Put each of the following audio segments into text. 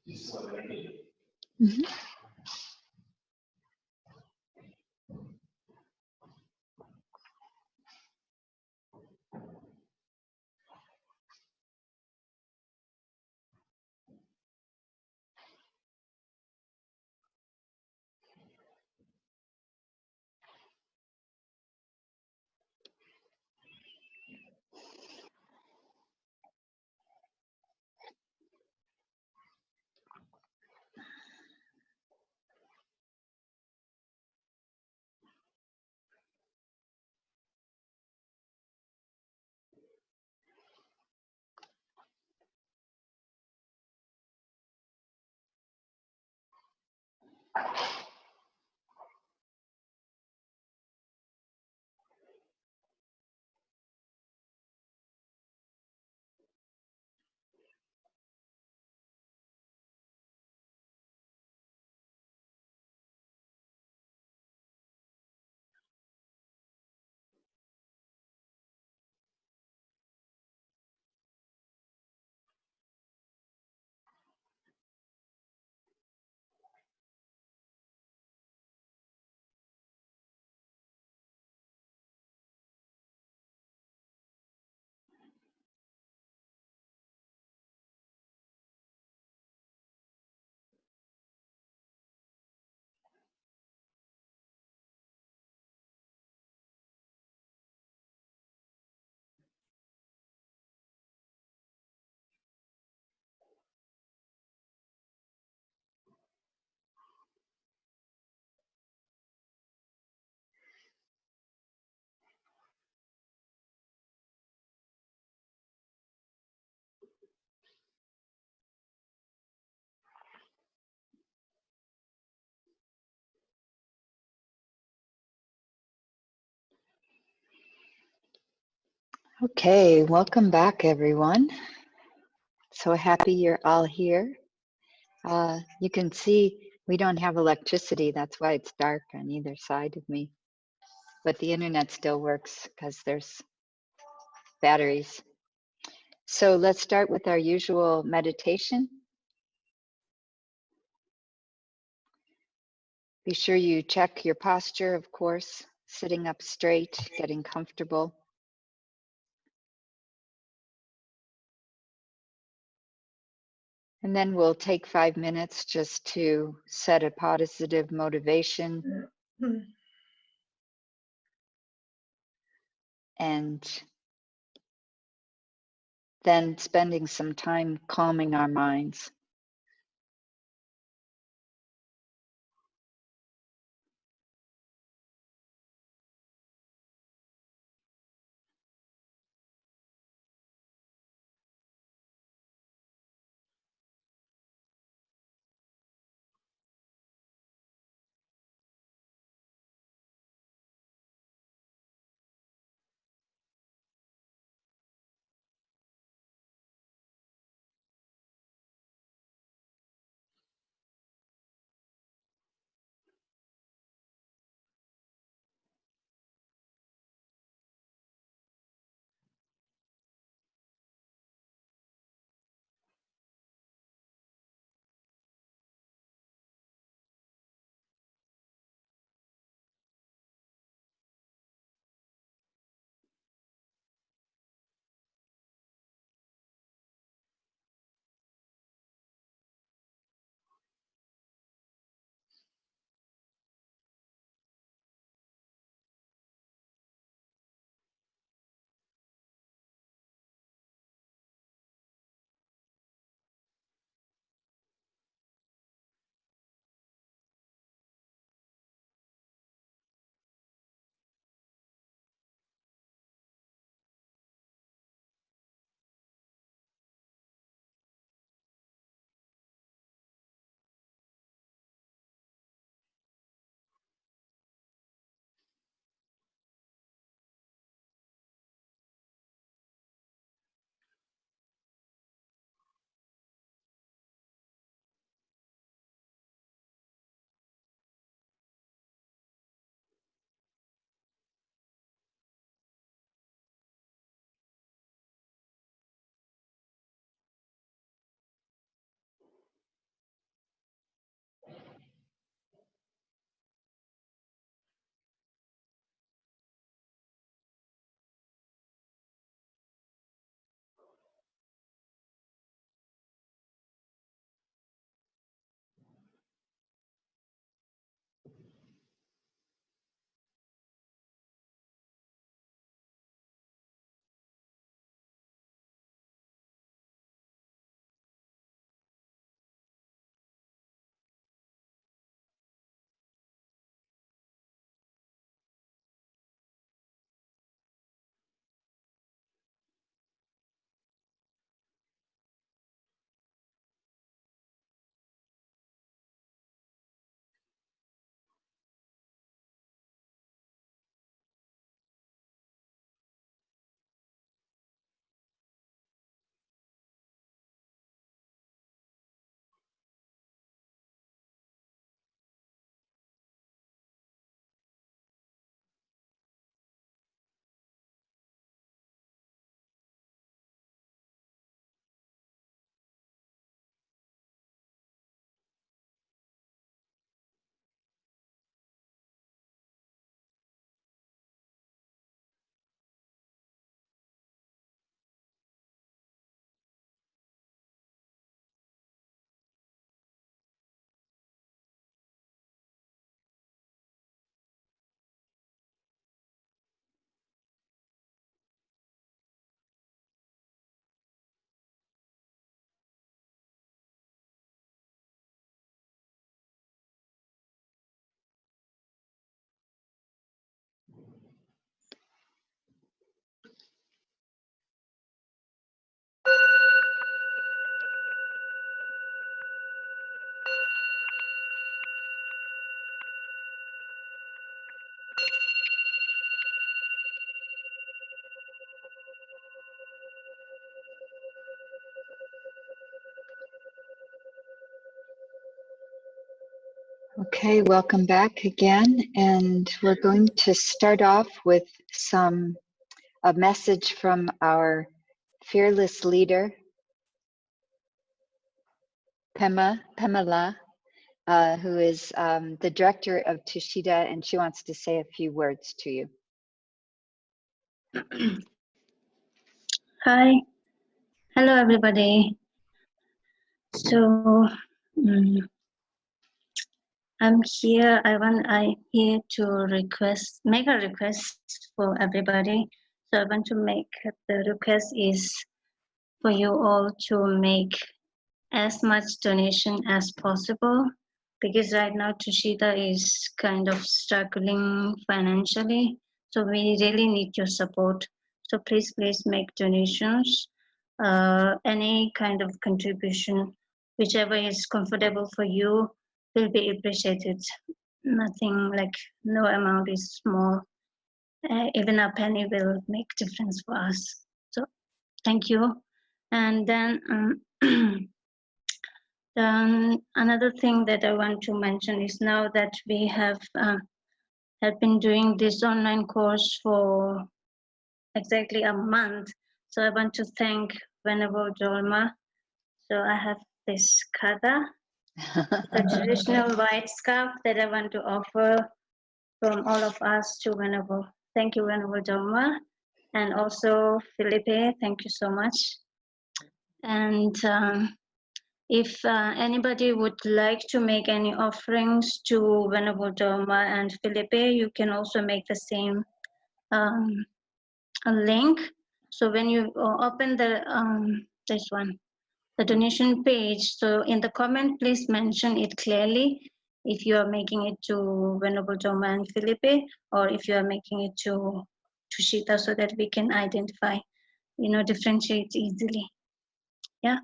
Mhm. Okay, welcome back, everyone. So happy you're all here. You can see we don't have electricity. That's why it's dark on either side of me. But the internet still works because there's batteries. So let's start with our usual meditation. Be sure you check your posture, of course, sitting up straight, getting comfortable. And then we'll take 5 minutes just to set a positive motivation and then spending some time calming our minds. Okay, welcome back again. And we're going to start off with a message from our fearless leader, Pamela, who is the director of Tushita, and she wants to say a few words to you. Hi, hello everybody. So I'm here. I here to make a request for everybody. So I want to make the request is for you all to make as much donation as possible, because right now Tushita is kind of struggling financially. So we really need your support. So please make donations. Any kind of contribution, whichever is comfortable for you, will be appreciated. Nothing like no amount is small. Even a penny will make difference for us. So thank you. And then another thing that I want to mention is now that we have been doing this online course for exactly a month. So I want to thank Venerable Drolma. So I have this kata, the traditional white scarf that I want to offer from all of us to Venerable. Thank you, Venerable Drolma. And also Felipe, thank you so much. And if anybody would like to make any offerings to Venerable Drolma and Felipe, you can also make the same a link. So when you open this one, the donation page, so in the comment, please mention it clearly if you are making it to Venerable Drolma and Felipe, or if you are making it to Tushita, so that we can identify, differentiate easily. Yeah.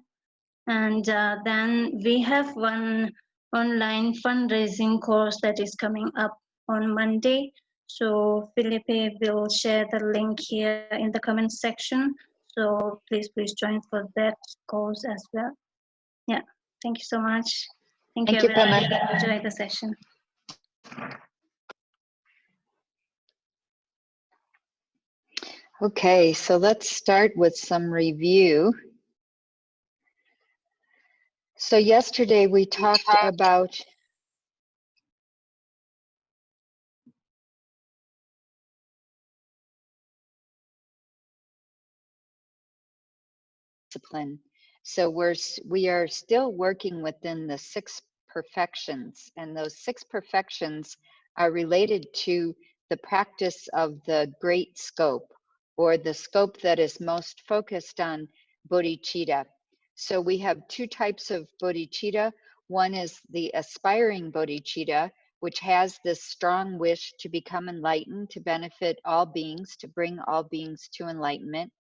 And then we have one online fundraising course that is coming up on Monday. So Felipe will share the link here in the comment section. So please join for that course as well. Yeah, thank you so much. Thank you, Thank you, everybody. Pema. Enjoy the session. Okay, so let's start with some review. So yesterday we talked about discipline. So we are still working within the 6 perfections, and those 6 perfections are related to the practice of the great scope, or the scope that is most focused on bodhicitta. So we have 2 types of bodhicitta. One is the aspiring bodhicitta, which has this strong wish to become enlightened, to benefit all beings, to bring all beings to enlightenment.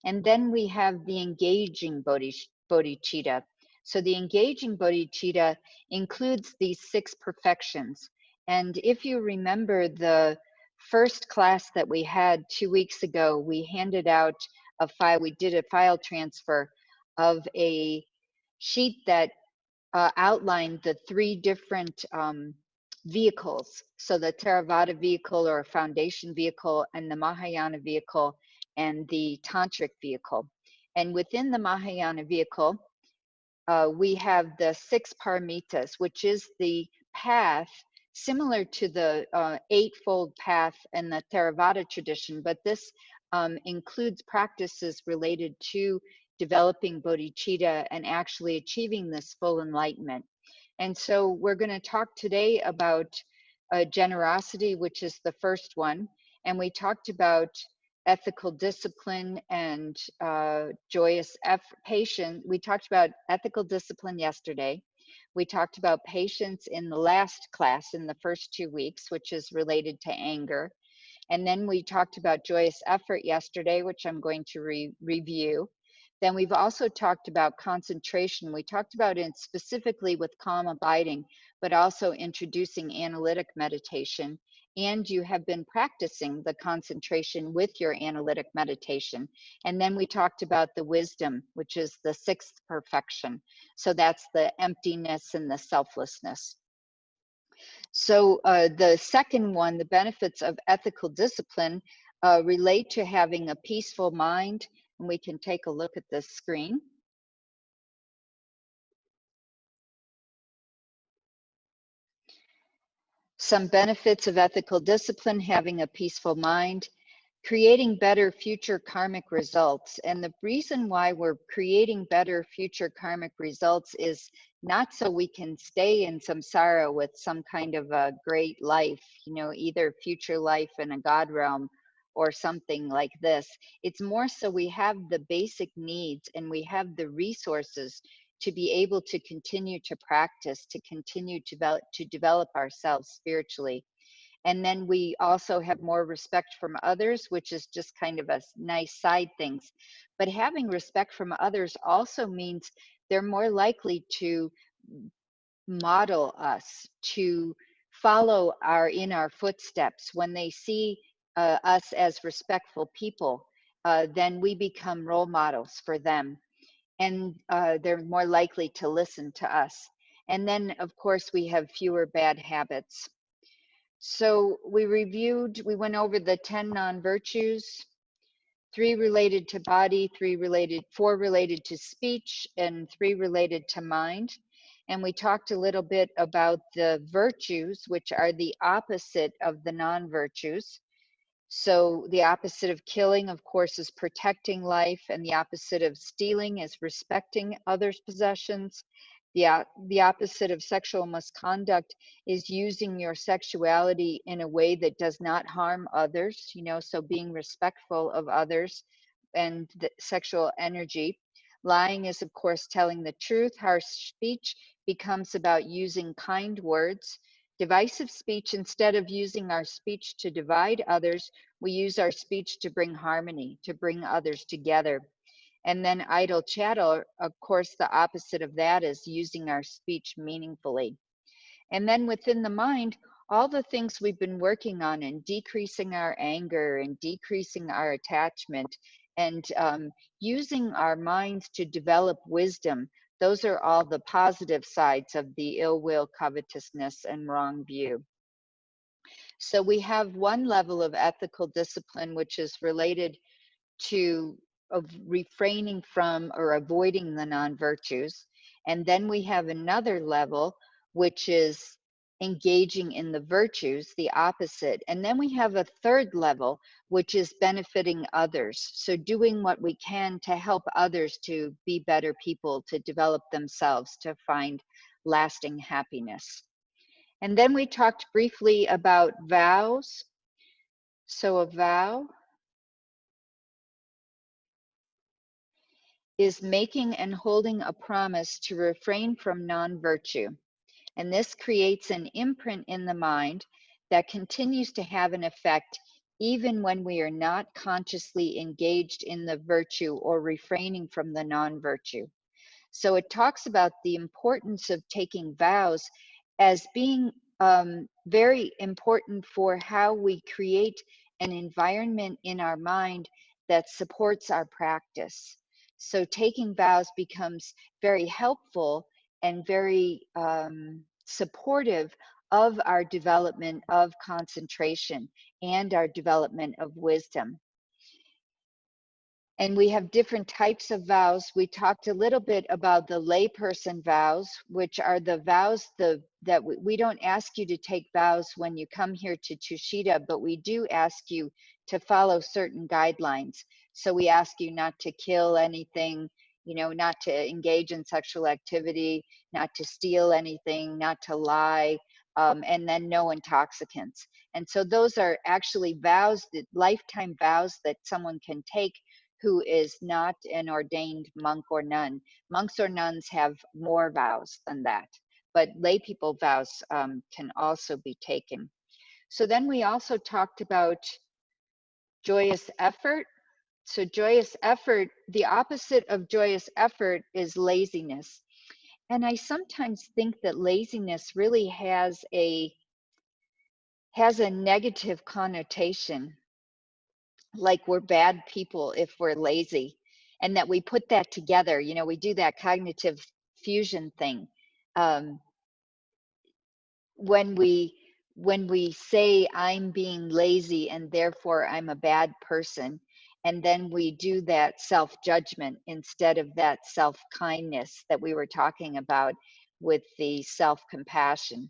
And then we have the engaging bodhicitta. So the engaging bodhicitta includes these 6 perfections. And if you remember the first class that we had 2 weeks ago, we handed out a file, we did a file transfer of a sheet that outlined the 3 different vehicles. So the Theravada vehicle, or foundation vehicle, and the Mahayana vehicle, and the Tantric vehicle. And within the Mahayana vehicle, we have the 6 paramitas, which is the path similar to the 8-fold path in the Theravada tradition, but this includes practices related to developing bodhicitta and actually achieving this full enlightenment. And so we're going to talk today about generosity, which is the first one. And we talked about ethical discipline and joyous patience. We talked about ethical discipline yesterday. We talked about patience in the last class in the first 2 weeks, which is related to anger. And then we talked about joyous effort yesterday, which I'm going to review. Then we've also talked about concentration. We talked about it specifically with calm abiding, but also introducing analytic meditation. And you have been practicing the concentration with your analytic meditation. And then we talked about the wisdom, which is the 6th perfection. So that's the emptiness and the selflessness. So the second one, the benefits of ethical discipline, relate to having a peaceful mind. And we can take a look at this screen. Some benefits of ethical discipline: having a peaceful mind, creating better future karmic results. And the reason why we're creating better future karmic results is not so we can stay in samsara with some kind of a great life, either future life in a God realm or something like this. It's more so we have the basic needs and we have the resources to be able to continue to practice, to continue to develop ourselves spiritually. And then we also have more respect from others, which is just kind of a nice side things. But having respect from others also means they're more likely to model us, to follow in our footsteps. When they see us as respectful people, then we become role models for them, and they're more likely to listen to us. And then, of course, we have fewer bad habits. So we went over the 10 non-virtues, 3 related to body, 4 related to speech, and 3 related to mind. And we talked a little bit about the virtues, which are the opposite of the non-virtues. So the opposite of killing, of course, is protecting life, and the opposite of stealing is respecting others' possessions. The opposite of sexual misconduct is using your sexuality in a way that does not harm others, so being respectful of others and the sexual energy. Lying is, of course, telling the truth. Harsh speech becomes about using kind words. Divisive speech: instead of using our speech to divide others, we use our speech to bring harmony, to bring others together. And then idle chatter, of course, the opposite of that is using our speech meaningfully. And then within the mind, all the things we've been working on, and decreasing our anger and decreasing our attachment, and using our minds to develop wisdom, those are all the positive sides of the ill will, covetousness, and wrong view. So we have one level of ethical discipline, which is related to of refraining from or avoiding the non-virtues. And then we have another level, which is engaging in the virtues, the opposite. And then we have a third level, which is benefiting others. So doing what we can to help others to be better people, to develop themselves, to find lasting happiness. And then we talked briefly about vows. So a vow is making and holding a promise to refrain from non-virtue. And this creates an imprint in the mind that continues to have an effect even when we are not consciously engaged in the virtue or refraining from the non-virtue. So it talks about the importance of taking vows as being very important for how we create an environment in our mind that supports our practice. So taking vows becomes very helpful and very supportive of our development of concentration and our development of wisdom. And we have different types of vows. We talked a little bit about the layperson vows, which are the vows that we don't ask you to take vows when you come here to Tushita, but we do ask you to follow certain guidelines. So we ask you not to kill anything, not to engage in sexual activity, not to steal anything, not to lie, and then no intoxicants. And so those are actually vows, lifetime vows that someone can take who is not an ordained monk or nun. Monks or nuns have more vows than that, but lay people vows can also be taken. So then we also talked about joyous effort. So joyous effort, the opposite of joyous effort is laziness. And I sometimes think that laziness really has a negative connotation, like we're bad people if we're lazy, and that we put that together. We do that cognitive fusion thing. when we say I'm being lazy and therefore I'm a bad person, and then we do that self-judgment instead of that self-kindness that we were talking about with the self-compassion.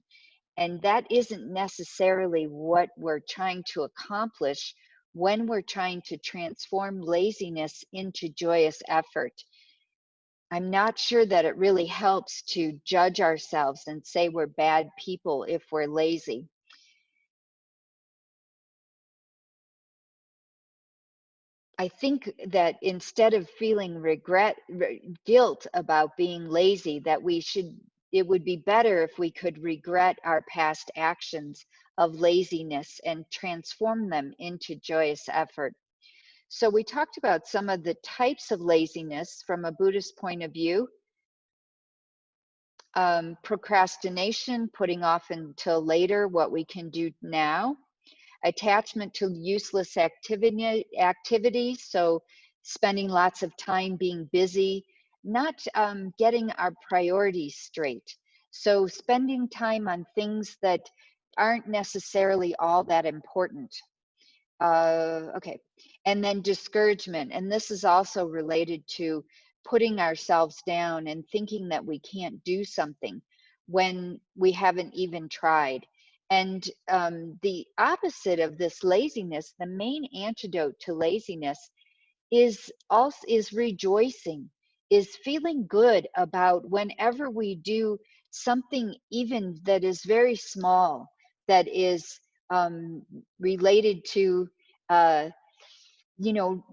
And that isn't necessarily what we're trying to accomplish when we're trying to transform laziness into joyous effort. I'm not sure that it really helps to judge ourselves and say we're bad people if we're lazy. I think that instead of feeling guilt about being lazy, that it would be better if we could regret our past actions of laziness and transform them into joyous effort. So we talked about some of the types of laziness from a Buddhist point of view. Procrastination, putting off until later what we can do now. Attachment to useless activities, so spending lots of time being busy, not getting our priorities straight. So spending time on things that aren't necessarily all that important. Okay, and then discouragement, and this is also related to putting ourselves down and thinking that we can't do something when we haven't even tried. And the opposite of this laziness, the main antidote to laziness is rejoicing, is feeling good about whenever we do something even that is very small, that is related to uh, you know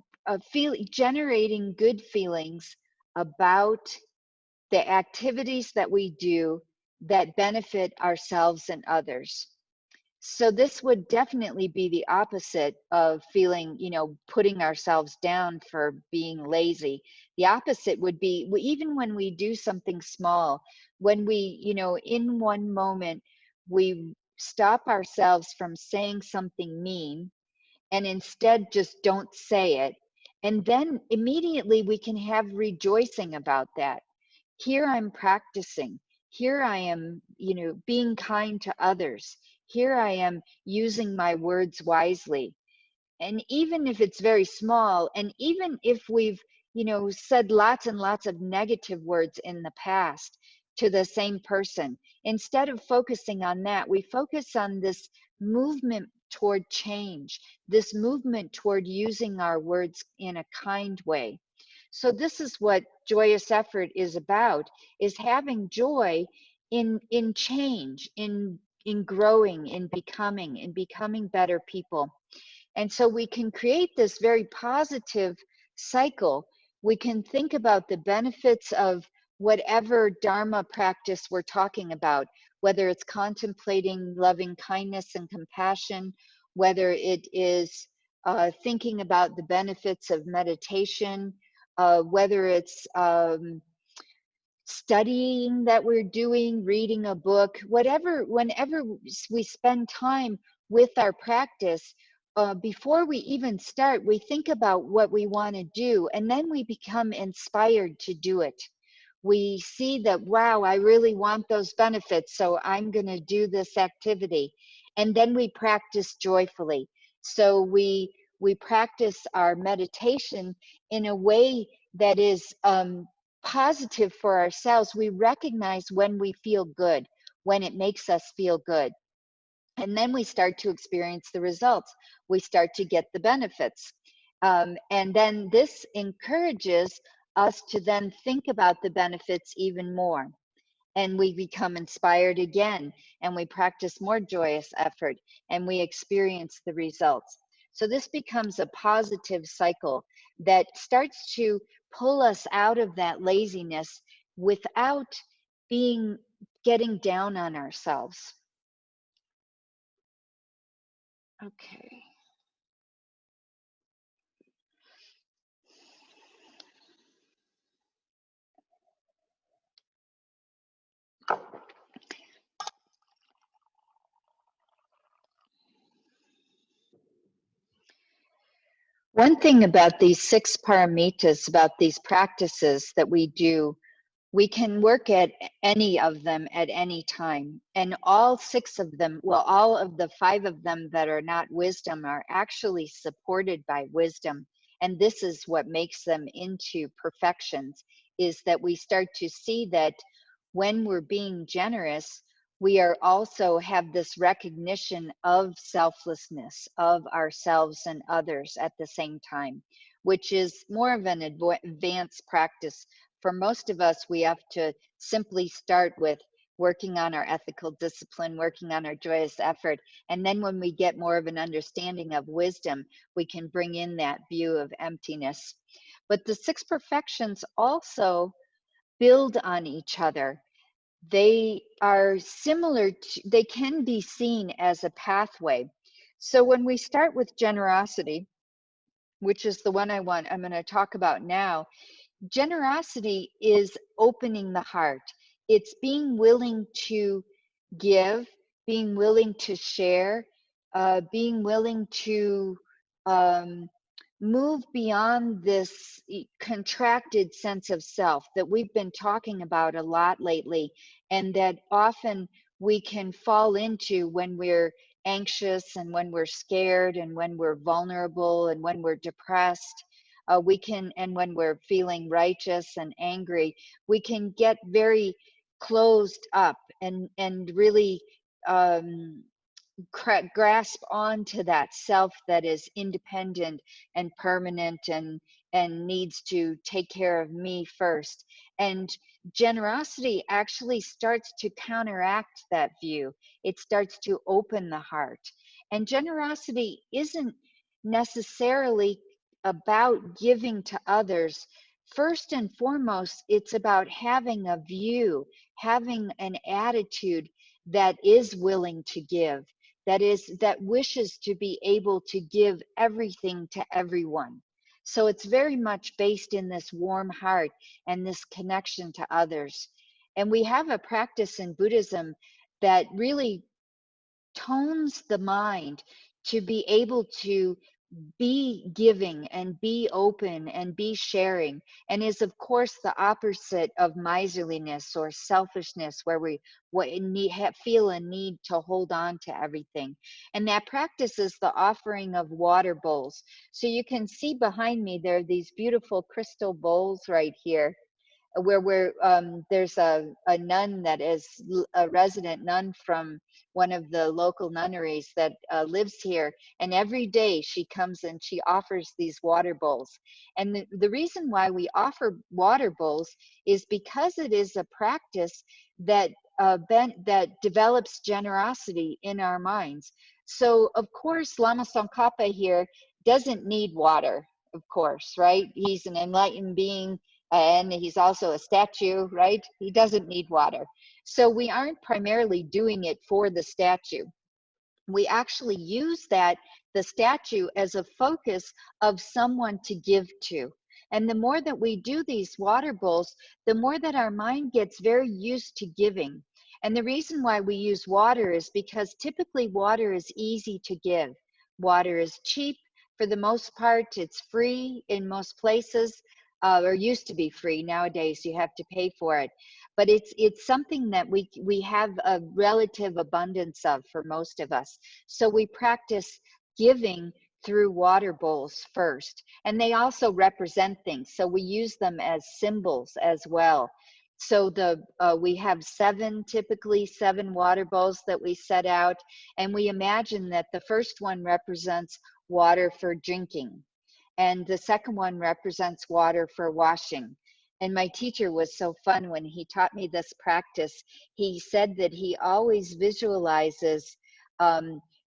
generating good feelings about the activities that we do that benefit ourselves and others. So this would definitely be the opposite of feeling, putting ourselves down for being lazy. The opposite would be even when we do something small, when we, in one moment, we stop ourselves from saying something mean and instead just don't say it. And then immediately we can have rejoicing about that. Here I'm practicing. Here I am, being kind to others. Here I am using my words wisely. And even if it's very small, and even if we've, said lots and lots of negative words in the past to the same person, instead of focusing on that, we focus on this movement toward change, this movement toward using our words in a kind way. So this is what joyous effort is about, is having joy in change, in growing, in becoming better people. And so we can create this very positive cycle. We can think about the benefits of whatever Dharma practice we're talking about, whether it's contemplating loving kindness and compassion, whether it is thinking about the benefits of meditation, whether it's studying that we're doing, reading a book, whenever we spend time with our practice, before we even start, we think about what we want to do, and then we become inspired to do it. We see that, wow, I really want those benefits, so I'm going to do this activity. And then we practice joyfully. So we practice our meditation in a way that is positive for ourselves. We recognize when we feel good, when it makes us feel good. And then we start to experience the results. We start to get the benefits. And then this encourages us to then think about the benefits even more. And we become inspired again, and we practice more joyous effort, and we experience the results. So this becomes a positive cycle that starts to pull us out of that laziness without getting down on ourselves. Okay. One thing about these 6 paramitas, about these practices that we do, We can work at any of them at any time. And all 6 of them, well, all of the 5 of them that are not wisdom are actually supported by wisdom. And this is what makes them into perfections, is that we start to see that when we're being generous, we are also have this recognition of selflessness of ourselves and others at the same time, which is more of an advanced practice. For most of us, we have to simply start with working on our ethical discipline, working on our joyous effort. And then when we get more of an understanding of wisdom, we can bring in that view of emptiness. But the 6 perfections also build on each other. They are similar to, they can be seen as a pathway. So when we start with generosity, which is the one I'm going to talk about now, generosity is opening the heart. It's being willing to give, being willing to share, being willing to um, move beyond this contracted sense of self that we've been talking about a lot lately, and that often we can fall into when we're anxious and when we're scared and when we're vulnerable and when we're depressed. We can, and when we're feeling righteous and angry, we can get very closed up and really um, grasp onto that self that is independent and permanent and needs to take care of me first. And generosity actually starts to counteract that view. It starts to open the heart. And generosity isn't necessarily about giving to others. First and foremost, it's about having a view, having an attitude that is willing to give, that wishes to be able to give everything to everyone. So it's very much based in this warm heart and this connection to others. And we have a practice in Buddhism that really tones the mind to be able to be giving and be open and be sharing, and is of course the opposite of miserliness or selfishness, where we feel a need to hold on to everything. And that practice is the offering of water bowls. So you can see behind me there are these beautiful crystal bowls right here, where there's a nun that is a resident nun from one of the local nunneries that lives here. And every day she comes and she offers these water bowls. And the reason why we offer water bowls is because it is a practice that that develops generosity in our minds. So of course, Lama Tsongkhapa here doesn't need water, of course, right? He's an enlightened being, and he's also a statue, right? He doesn't need water. So we aren't primarily doing it for the statue. We actually use the statue as a focus of someone to give to. And the more that we do these water bowls, the more that our mind gets very used to giving. And the reason why we use water is because typically water is easy to give. Water is cheap for the most part. It's free in most places, or used to be free. Nowadays you have to pay for it. But it's something that we have a relative abundance of for most of us. So we practice giving through water bowls first, and they also represent things, so we use them as symbols as well. So we have typically seven water bowls that we set out, and we imagine that the first one represents water for drinking, and the second one represents water for washing. And my teacher was so fun when he taught me this practice. He said that he always visualizes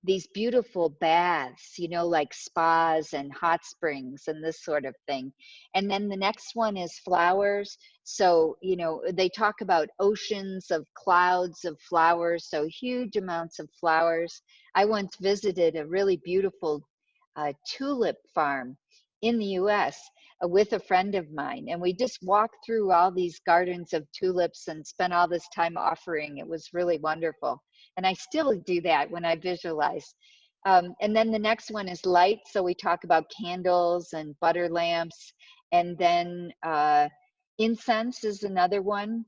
these beautiful baths, like spas and hot springs and this sort of thing. And then the next one is flowers. So, they talk about oceans of clouds of flowers, so huge amounts of flowers. I once visited a really beautiful tulip farm in the US with a friend of mine, and we just walked through all these gardens of tulips and spent all this time offering. It was really wonderful, and I still do that when I visualize. And then the next one is light, so we talk about candles and butter lamps, and then Incense is another one.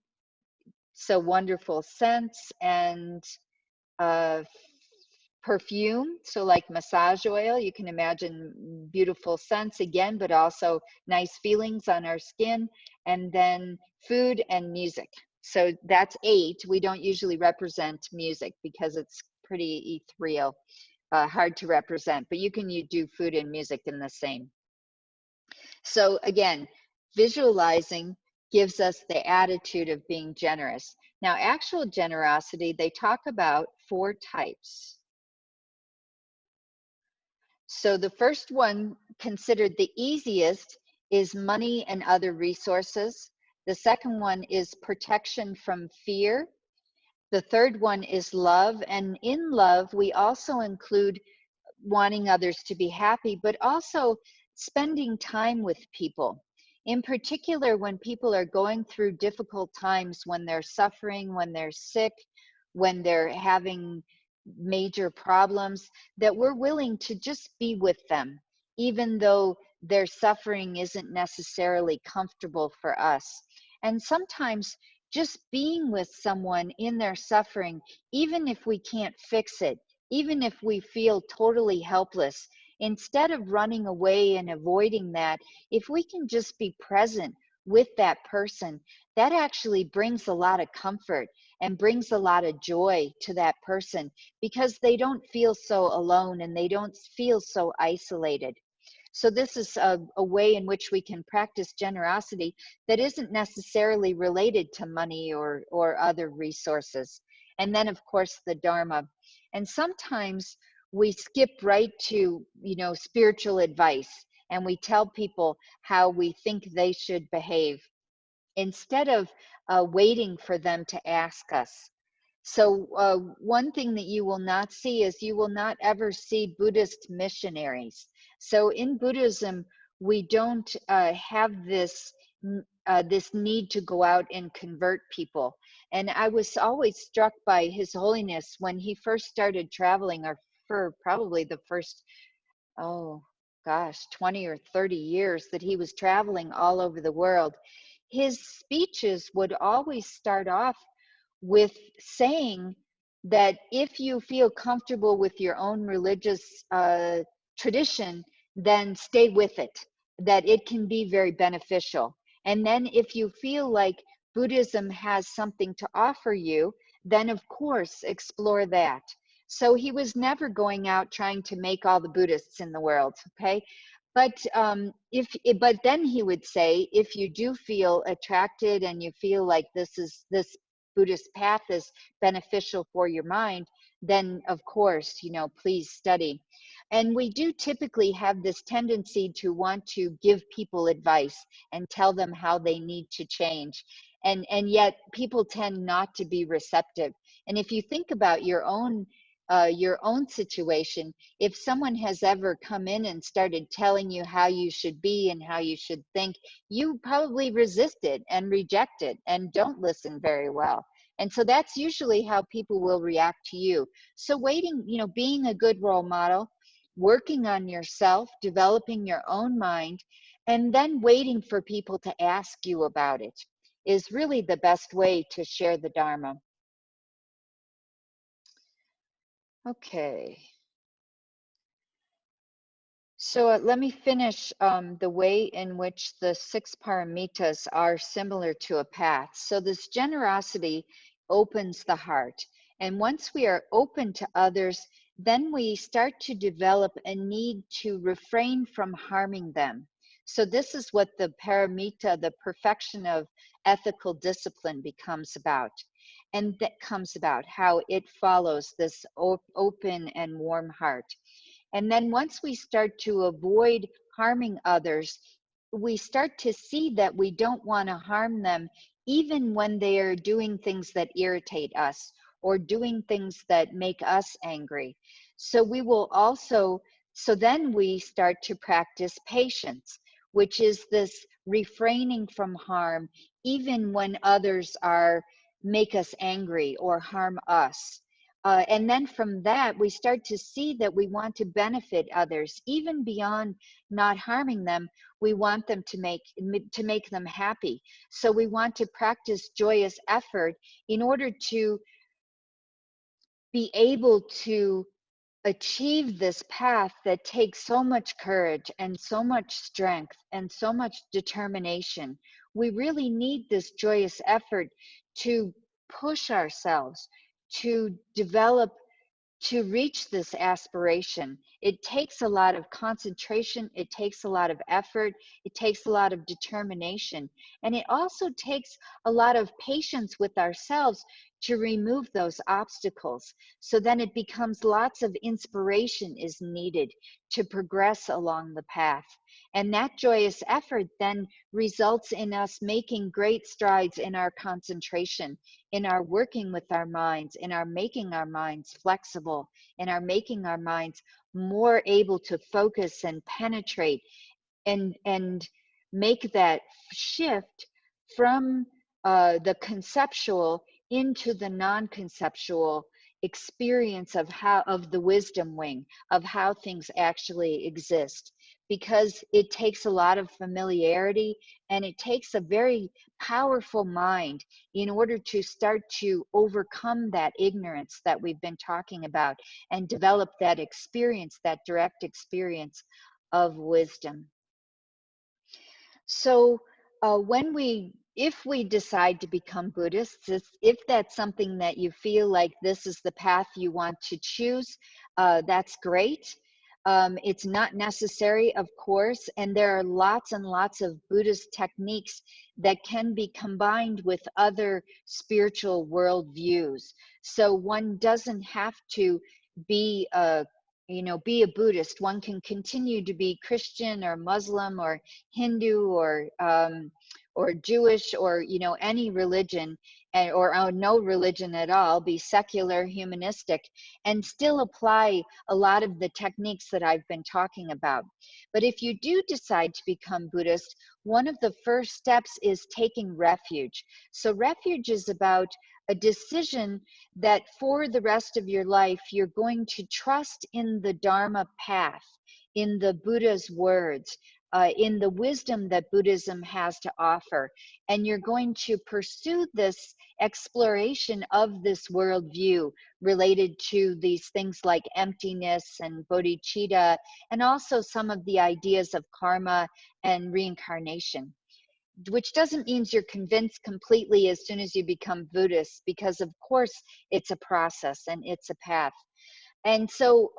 So wonderful scents and uh, perfume. So like massage oil, you can imagine beautiful scents again, but also nice feelings on our skin. And then food and music. So that's 8. We don't usually represent music because it's pretty ethereal, hard to represent, but you can do food and music in the same. So again, visualizing gives us the attitude of being generous. Now, actual generosity, they talk about 4 types. So the first one, considered the easiest, is money and other resources. The second one is protection from fear. The third one is love. And in love, we also include wanting others to be happy, but also spending time with people. In particular, when people are going through difficult times, when they're suffering, when they're sick, when they're having major problems, that we're willing to just be with them, even though their suffering isn't necessarily comfortable for us. And sometimes just being with someone in their suffering, even if we can't fix it, even if we feel totally helpless, instead of running away and avoiding that, if we can just be present with that person, that actually brings a lot of comfort and brings a lot of joy to that person, because they don't feel so alone and they don't feel so isolated. So this is a way in which we can practice generosity that isn't necessarily related to money or other resources. And then, of course, the Dharma. And sometimes we skip right to, spiritual advice, and we tell people how we think they should behave instead of waiting for them to ask us. So one thing that you will not see is you will not ever see Buddhist missionaries. So in Buddhism, we don't have this need to go out and convert people. And I was always struck by His Holiness when he first started traveling, or for probably the first, oh gosh, 20 or 30 years that he was traveling all over the world. His speeches would always start off with saying that if you feel comfortable with your own religious tradition, then stay with it, that it can be very beneficial. And then if you feel like Buddhism has something to offer you, then of course explore that. So he was never going out trying to make all the Buddhists in the world, okay? But then he would say, if you do feel attracted and you feel like this Buddhist path is beneficial for your mind, then of course, please study. And we do typically have this tendency to want to give people advice and tell them how they need to change. And yet people tend not to be receptive. And if you think about your own situation, if someone has ever come in and started telling you how you should be and how you should think, you probably resist it and reject it and don't listen very well. And so that's usually how people will react to you. So waiting, being a good role model, working on yourself, developing your own mind, and then waiting for people to ask you about it is really the best way to share the Dharma. Okay. So let me finish the way in which the 6 paramitas are similar to a path. So this generosity opens the heart. And once we are open to others, then we start to develop a need to refrain from harming them. So this is what the paramita, the perfection of ethical discipline, becomes about. And that comes about how it follows this open and warm heart. And then once we start to avoid harming others, we start to see that we don't want to harm them, even when they are doing things that irritate us or doing things that make us angry. So then we start to practice patience, which is this refraining from harm, even when others make us angry or harm us. And then from that, we start to see that we want to benefit others, even beyond not harming them. We want them to make them happy. So we want to practice joyous effort in order to be able to achieve this path that takes so much courage and so much strength and so much determination. We really need this joyous effort to push ourselves to develop, to reach this aspiration. It takes a lot of concentration, it takes a lot of effort, it takes a lot of determination, and it also takes a lot of patience with ourselves to remove those obstacles. So then it becomes lots of inspiration is needed to progress along the path. And that joyous effort then results in us making great strides in our concentration, in our working with our minds, in our making our minds flexible, in our making our minds more able to focus and penetrate and make that shift from the conceptual into the non-conceptual experience of the wisdom wing, of how things actually exist, because it takes a lot of familiarity and it takes a very powerful mind in order to start to overcome that ignorance that we've been talking about and develop that experience, that direct experience of wisdom. So if we decide to become Buddhists, if that's something that you feel like this is the path you want to choose, that's great. It's not necessary, of course, and there are lots and lots of Buddhist techniques that can be combined with other spiritual worldviews. So one doesn't have to be be a Buddhist. One can continue to be Christian or Muslim or Hindu or Jewish or any religion, or no religion at all, be secular, humanistic, and still apply a lot of the techniques that I've been talking about. But if you do decide to become Buddhist, one of the first steps is taking refuge. So refuge is about a decision that for the rest of your life, you're going to trust in the Dharma path, in the Buddha's words, in the wisdom that Buddhism has to offer. And you're going to pursue this exploration of this worldview related to these things like emptiness and bodhicitta, and also some of the ideas of karma and reincarnation, which doesn't mean you're convinced completely as soon as you become Buddhist, because of course it's a process and it's a path. And so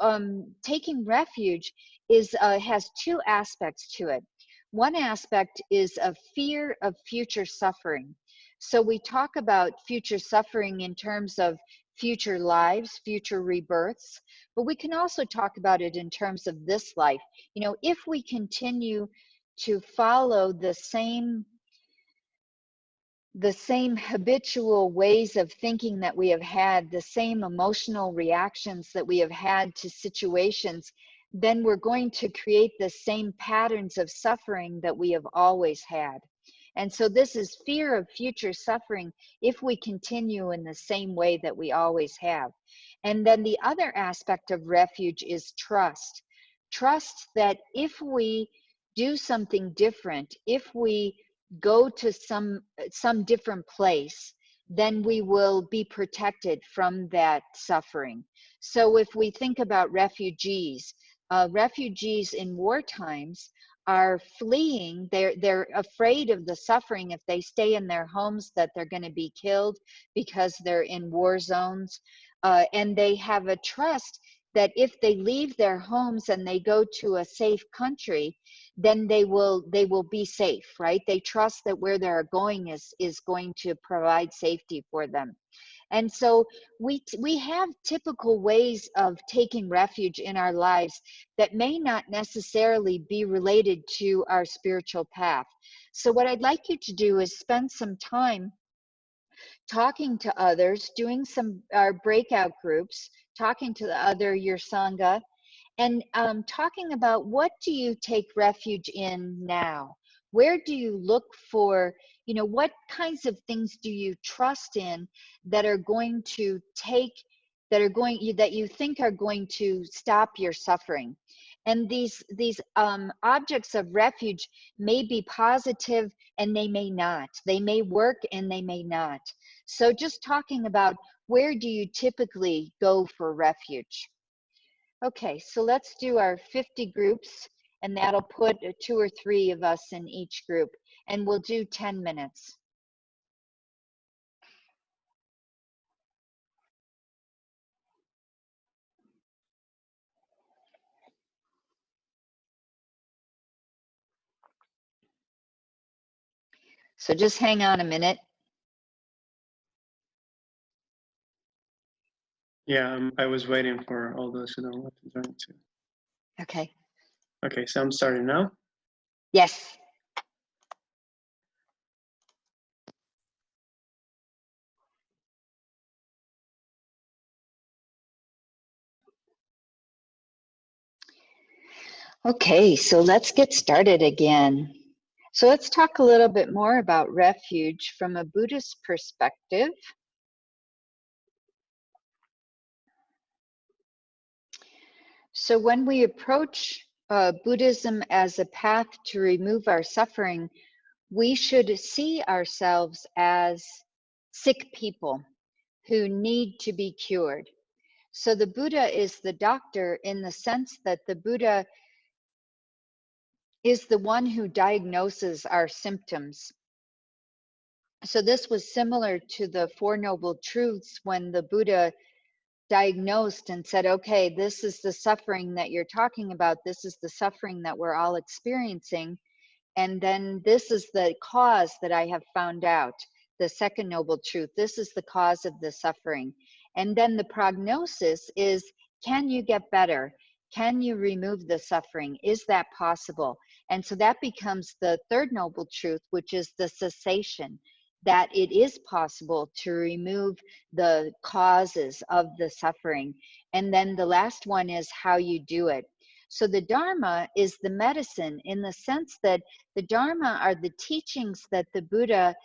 taking refuge has two aspects to it. One aspect is a fear of future suffering. So we talk about future suffering in terms of future lives, future rebirths, but we can also talk about it in terms of this life. If we continue to follow the same habitual ways of thinking that we have had, the same emotional reactions that we have had to situations, then we're going to create the same patterns of suffering that we have always had. And so this is fear of future suffering if we continue in the same way that we always have. And then the other aspect of refuge is trust. Trust that if we do something different, if we go to some different place, then we will be protected from that suffering. So if we think about refugees in war times are fleeing. They're afraid of the suffering if they stay in their homes, that they're going to be killed because they're in war zones, and they have a trust that if they leave their homes and they go to a safe country, then they will be safe, right? They trust that where they're going is going to provide safety for them. And so we have typical ways of taking refuge in our lives that may not necessarily be related to our spiritual path. So what I'd like you to do is spend some time talking to others, doing some breakout groups, talking to your Sangha, and talking about, what do you take refuge in now? Where do you look for, what kinds of things do you trust in that are going to take that are that you think are going to stop your suffering. And these objects of refuge may be positive and they may not. They may work and they may not. So just talking about, where do you typically go for refuge? Okay, so let's do our 50 groups, and that'll put 2 or 3 of us in each group, and we'll do 10 minutes. So just hang on a minute. Yeah, I was waiting for all those who don't want to join too. Okay. Okay, so I'm starting now. Yes. Okay, so let's get started again. So let's talk a little bit more about refuge from a Buddhist perspective. So when we approach Buddhism as a path to remove our suffering, we should see ourselves as sick people who need to be cured. So the Buddha is the doctor in the sense that the Buddha is the one who diagnoses our symptoms. So this was similar to the Four Noble Truths when the Buddha diagnosed and said, okay, this is the suffering that you're talking about. This is the suffering that we're all experiencing. And then this is the cause that I have found out, the second noble truth. This is the cause of the suffering. And then the prognosis is, can you get better? Can you remove the suffering? Is that possible? And so that becomes the third noble truth, which is the cessation, that it is possible to remove the causes of the suffering. And then the last one is how you do it. So the Dharma is the medicine in the sense that the Dharma are the teachings that the Buddha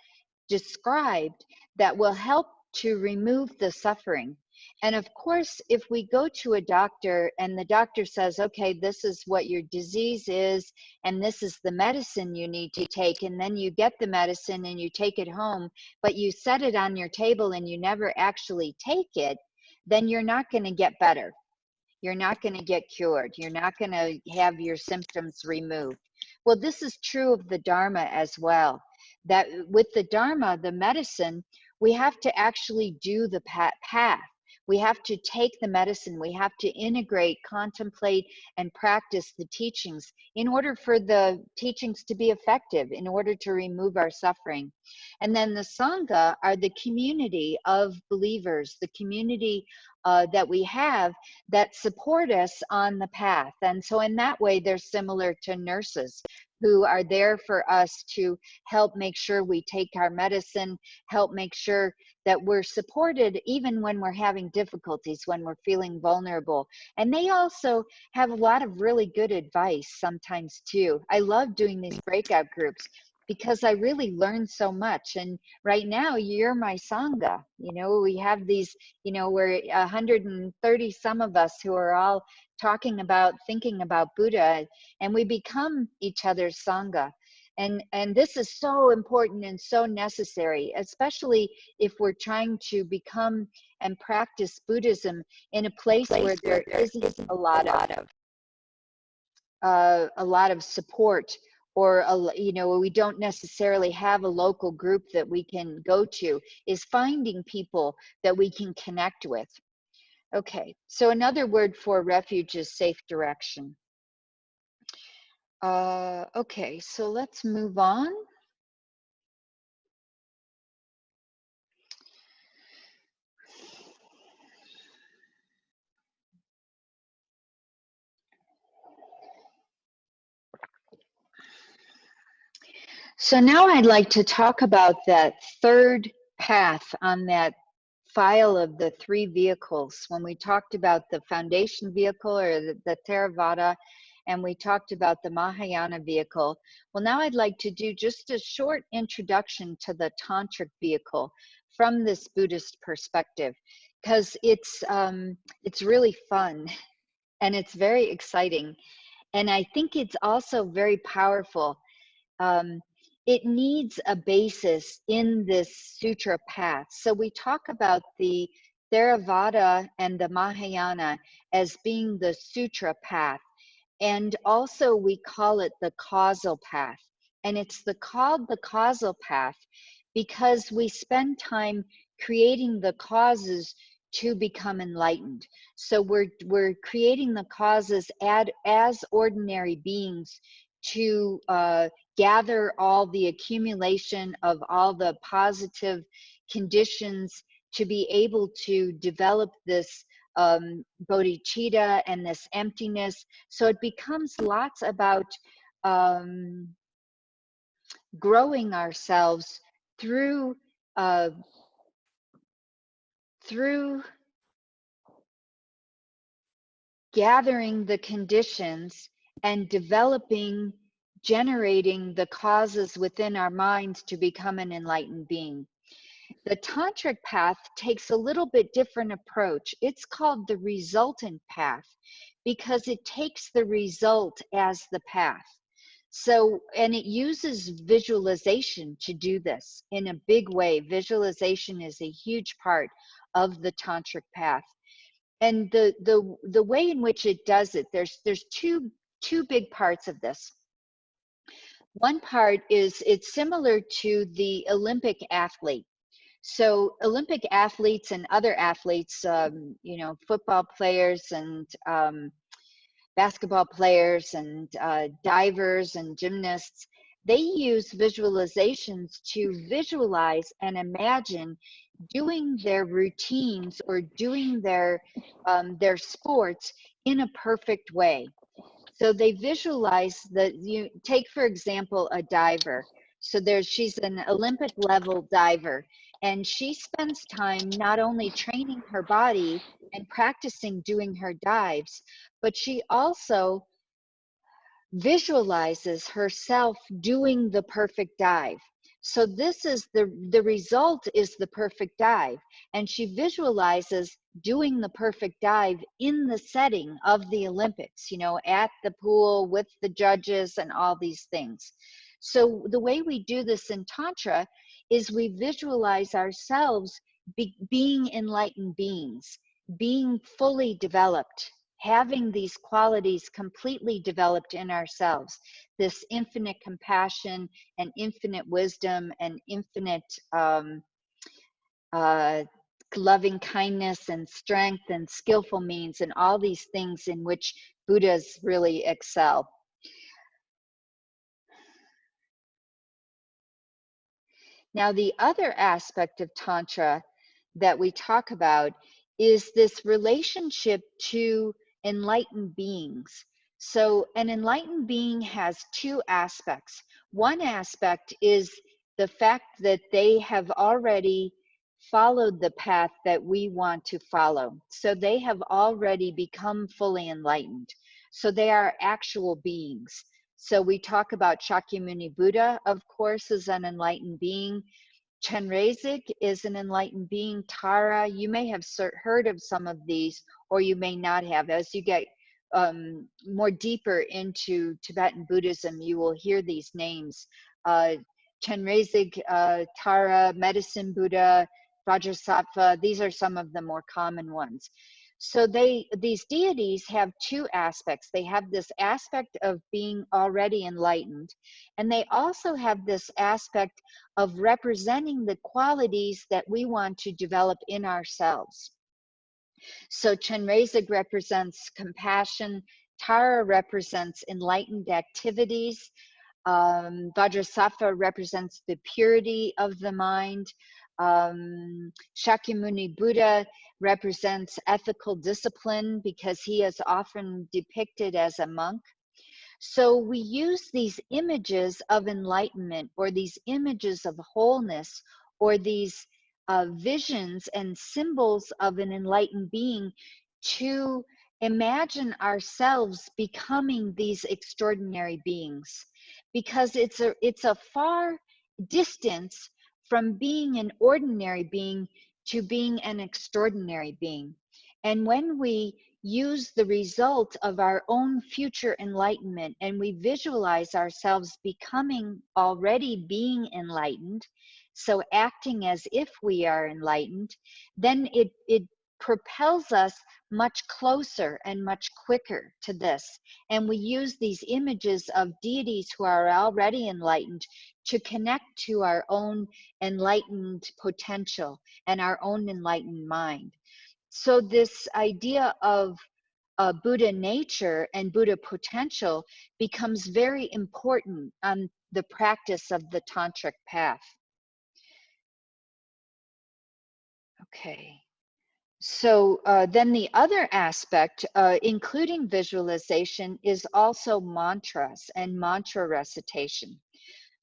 described that will help to remove the suffering. And of course, if we go to a doctor and the doctor says, okay, this is what your disease is, and this is the medicine you need to take, and then you get the medicine and you take it home, but you set it on your table and you never actually take it, then you're not going to get better. You're not going to get cured. You're not going to have your symptoms removed. Well, this is true of the Dharma as well. That with the Dharma, the medicine, we have to actually do the path. We have to take the medicine. We have to integrate, contemplate, and practice the teachings in order for the teachings to be effective, in order to remove our suffering. And then the Sangha are the community of believers, the community that we have that support us on the path. And so in that way, they're similar to nurses who are there for us to help make sure we take our medicine, help make sure that we're supported even when we're having difficulties, when we're feeling vulnerable. And they also have a lot of really good advice sometimes too. I love doing these breakout groups because I really learn so much. And right now, you're my Sangha. You know, we have these, you know, we're 130 some of us who are all talking about, thinking about Buddha, and we become each other's Sangha. And this is so important and so necessary, especially if we're trying to become and practice Buddhism in a place where there isn't a lot of support, or you know, we don't necessarily have a local group that we can go to, is finding people that we can connect with. Okay, so another word for refuge is safe direction. Okay, so let's move on. So now I'd like to talk about that third path on that file of the 3 vehicles. When we talked about the foundation vehicle, or the Theravada, and we talked about the Mahayana vehicle. Well, now I'd like to do just a short introduction to the Tantric vehicle from this Buddhist perspective, because it's really fun and it's very exciting. And I think it's also very powerful. It needs a basis in this sutra path. So we talk about the Theravada and the Mahayana as being the sutra path. And also we call it the causal path. And it's called the causal path because we spend time creating the causes to become enlightened. So we're creating the causes as ordinary beings to gather all the accumulation of all the positive conditions to be able to develop this bodhicitta and this emptiness. So it becomes lots about growing ourselves through through gathering the conditions and generating the causes within our minds to become an enlightened being. The Tantric path takes a little bit different approach. It's called the resultant path because it takes the result as the path. So, and it uses visualization to do this in a big way. Visualization is a huge part of the Tantric path. And the way in which it does it, there's two big parts of this. One part is it's similar to the Olympic athlete. So Olympic athletes and other athletes, you know, football players and basketball players and divers and gymnasts, they use visualizations to visualize and imagine doing their routines or doing their sports in a perfect way. So they visualize that. You take, for example, a diver. So she's an Olympic level diver, and she spends time not only training her body and practicing doing her dives, but she also visualizes herself doing the perfect dive. So this is the result is the perfect dive, and she visualizes doing the perfect dive in the setting of the Olympics, you know, at the pool with the judges and all these things. So the way we do this in Tantra is we visualize ourselves being enlightened beings, being fully developed, having these qualities completely developed in ourselves, this infinite compassion and infinite wisdom and infinite loving kindness and strength and skillful means and all these things in which Buddhas really excel. Now, the other aspect of Tantra that we talk about is this relationship to enlightened beings. So an enlightened being has two aspects. One aspect is the fact that they have already followed the path that we want to follow. So they have already become fully enlightened. So they are actual beings. So we talk about Shakyamuni Buddha, of course, as an enlightened being. Chenrezig is an enlightened being. Tara, you may have heard of some of these, or you may not have. As you get more deeper into Tibetan Buddhism, you will hear these names. Chenrezig, Tara, Medicine Buddha, Vajrasattva, these are some of the more common ones. So these deities have two aspects. They have this aspect of being already enlightened, and they also have this aspect of representing the qualities that we want to develop in ourselves. So Chenrezig represents compassion, Tara represents enlightened activities, Vajrasattva represents the purity of the mind. Shakyamuni Buddha represents ethical discipline because he is often depicted as a monk. So we use these images of enlightenment or these images of wholeness or these visions and symbols of an enlightened being to imagine ourselves becoming these extraordinary beings, because it's a far distance from being an ordinary being to being an extraordinary being. And when we use the result of our own future enlightenment and we visualize ourselves becoming already being enlightened, so acting as if we are enlightened, then it propels us much closer and much quicker to this. And we use these images of deities who are already enlightened to connect to our own enlightened potential and our own enlightened mind. So this idea of Buddha nature and Buddha potential becomes very important on the practice of the tantric path. Okay. So then the other aspect, including visualization, is also mantras and mantra recitation.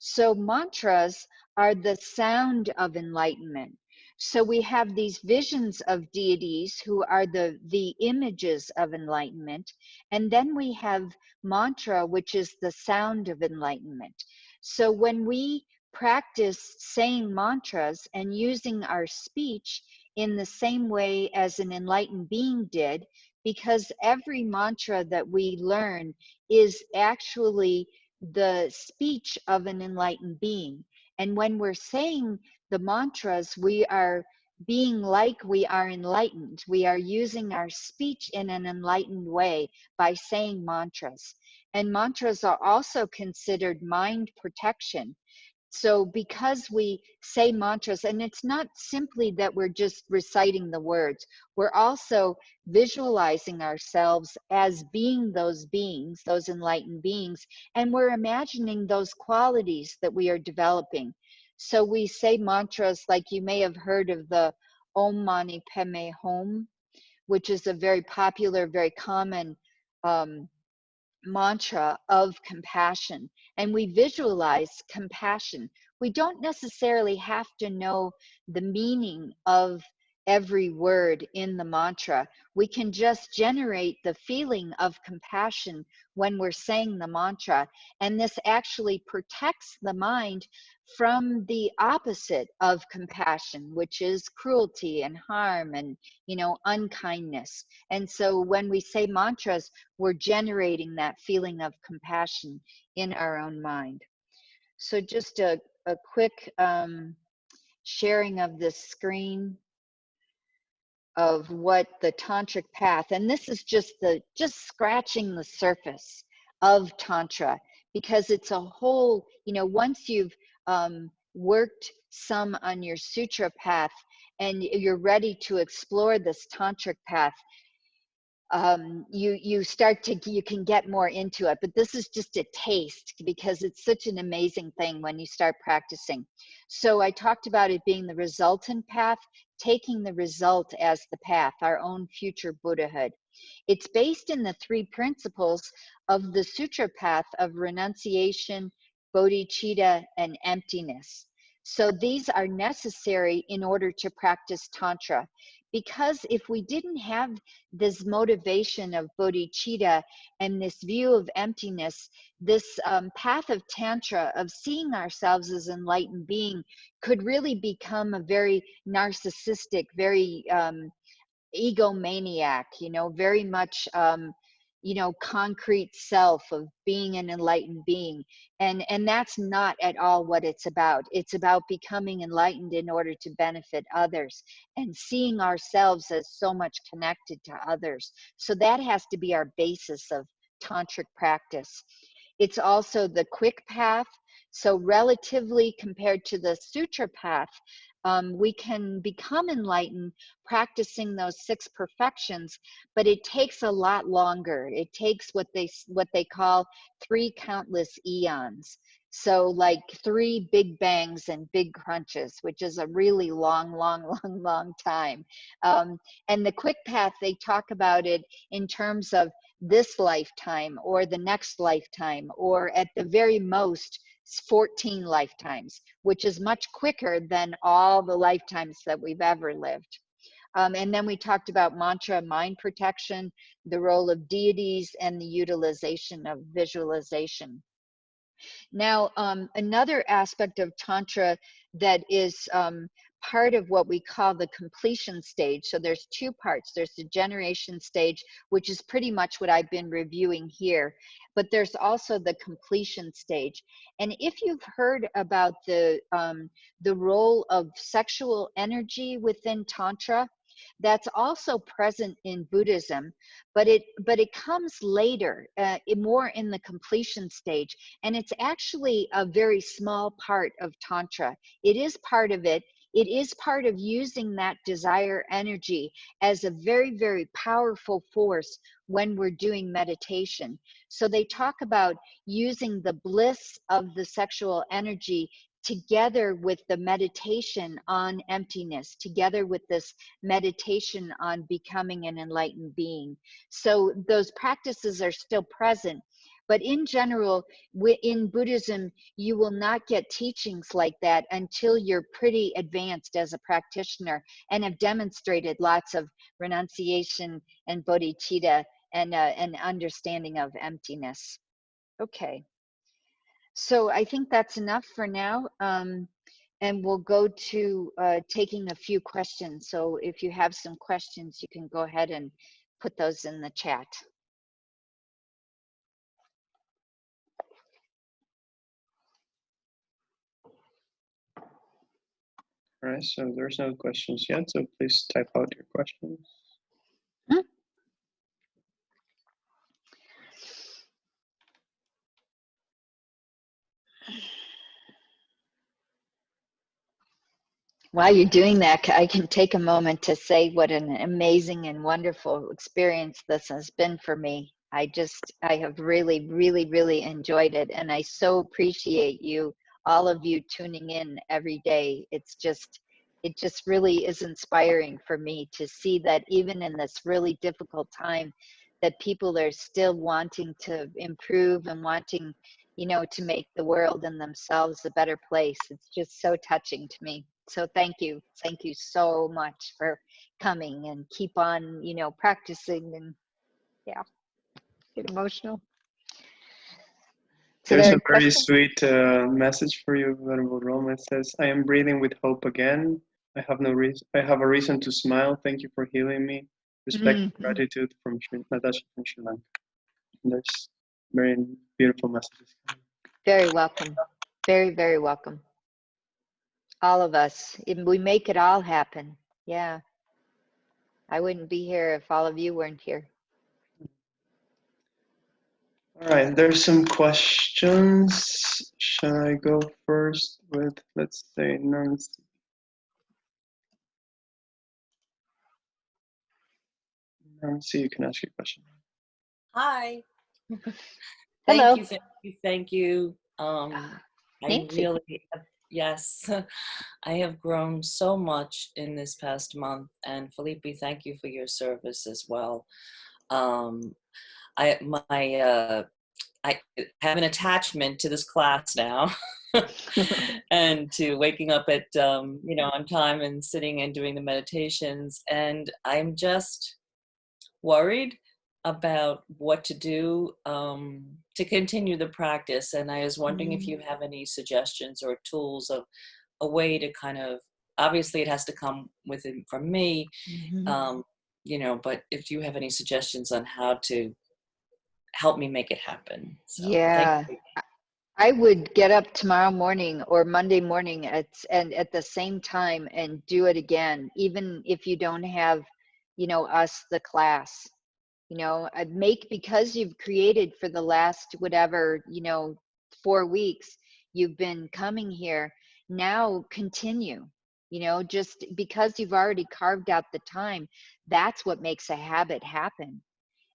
So mantras are the sound of enlightenment. So we have these visions of deities who are the images of enlightenment. And then we have mantra, which is the sound of enlightenment. So when we practice saying mantras and using our speech in the same way as an enlightened being did, because every mantra that we learn is actually the speech of an enlightened being. And when we're saying the mantras, we are being like we are enlightened. We are using our speech in an enlightened way by saying mantras. And mantras are also considered mind protection. So because we say mantras, and it's not simply that we're just reciting the words, we're also visualizing ourselves as being those beings, those enlightened beings, and we're imagining those qualities that we are developing. So we say mantras like you may have heard of the Om Mani Padme Hum, which is a very popular, very common mantra of compassion, and we visualize compassion. We don't necessarily have to know the meaning of every word in the mantra. We can just generate the feeling of compassion when we're saying the mantra, and this actually protects the mind from the opposite of compassion, which is cruelty and harm and, unkindness. And so when we say mantras, we're generating that feeling of compassion in our own mind. So just a quick sharing of this screen of what the tantric path, and this is just scratching the surface of tantra, because it's a whole, once you've worked some on your sutra path and you're ready to explore this tantric path, you can get more into it, but this is just a taste because it's such an amazing thing when you start practicing. So I talked about it being the resultant path, taking the result as the path, our own future Buddhahood. It's based in the three principles of the sutra path of renunciation, bodhicitta, and emptiness. So these are necessary in order to practice Tantra, because if we didn't have this motivation of bodhicitta and this view of emptiness, this path of Tantra, of seeing ourselves as enlightened being, could really become a very narcissistic, very egomaniac, very much, concrete self of being an enlightened being. And that's not at all what it's about. It's about becoming enlightened in order to benefit others and seeing ourselves as so much connected to others. So that has to be our basis of tantric practice. It's also the quick path. So relatively compared to the sutra path, we can become enlightened practicing those 6 perfections, but it takes a lot longer. It takes what they call 3 countless eons. So like 3 big bangs and big crunches, which is a really long time. And the quick path, they talk about it in terms of this lifetime or the next lifetime, or at the very most 14 lifetimes, which is much quicker than all the lifetimes that we've ever lived. And then we talked about mantra, mind protection, the role of deities, and the utilization of visualization. Now, another aspect of Tantra that is part of what we call the completion stage. So there's two parts. There's the generation stage, which is pretty much what I've been reviewing here, but there's also the completion stage. And if you've heard about the role of sexual energy within Tantra, that's also present in Buddhism, but it comes later, more in the completion stage, and it's actually a very small part of Tantra. It is part of it. It is part of using that desire energy as a very, very powerful force when we're doing meditation. So they talk about using the bliss of the sexual energy together with the meditation on emptiness, together with this meditation on becoming an enlightened being. So those practices are still present. But in general, in Buddhism, you will not get teachings like that until you're pretty advanced as a practitioner and have demonstrated lots of renunciation and bodhicitta and an understanding of emptiness. Okay. So I think that's enough for now. And we'll go to taking a few questions. So if you have some questions, you can go ahead and put those in the chat. All right, so there's no questions yet, so please type out your questions. While you're doing that, I can take a moment to say what an amazing and wonderful experience this has been for me. I have really, really, really enjoyed it. And I so appreciate you, all of you tuning in every day. It just really is inspiring for me to see that even in this really difficult time, that people are still wanting to improve and wanting, to make the world and themselves a better place. It's just so touching to me. So thank you so much for coming, and keep on, practicing, and yeah, get emotional. So There's there a are very questions? sweet message for you, Venerable Drolma. It says, "I am breathing with hope again. I have a reason to smile. Thank you for healing me. Respect and gratitude from Natasha from Sri Lanka." And there's very beautiful messages. Very welcome. Very, very welcome. All of us. We make it all happen. Yeah. I wouldn't be here if all of you weren't here. All right, there's some questions. Shall I go first with, let's say, Nancy? Nancy, you can ask your question. Hi. Hello. Thank you. Nancy. Yes, I have grown so much in this past month, and Felipe, thank you for your service as well. I have an attachment to this class now, and to waking up at on time and sitting and doing the meditations, and I'm just worried about what to do to continue the practice. And I was wondering if you have any suggestions or tools of a way to kind of, obviously it has to come from me, but if you have any suggestions on how to help me make it happen. So, yeah. thank you. I would get up tomorrow morning or Monday morning at the same time and do it again, even if you don't have, us, the class. Because you've created for the last whatever 4 weeks you've been coming here. Now continue. Just because you've already carved out the time, that's what makes a habit happen.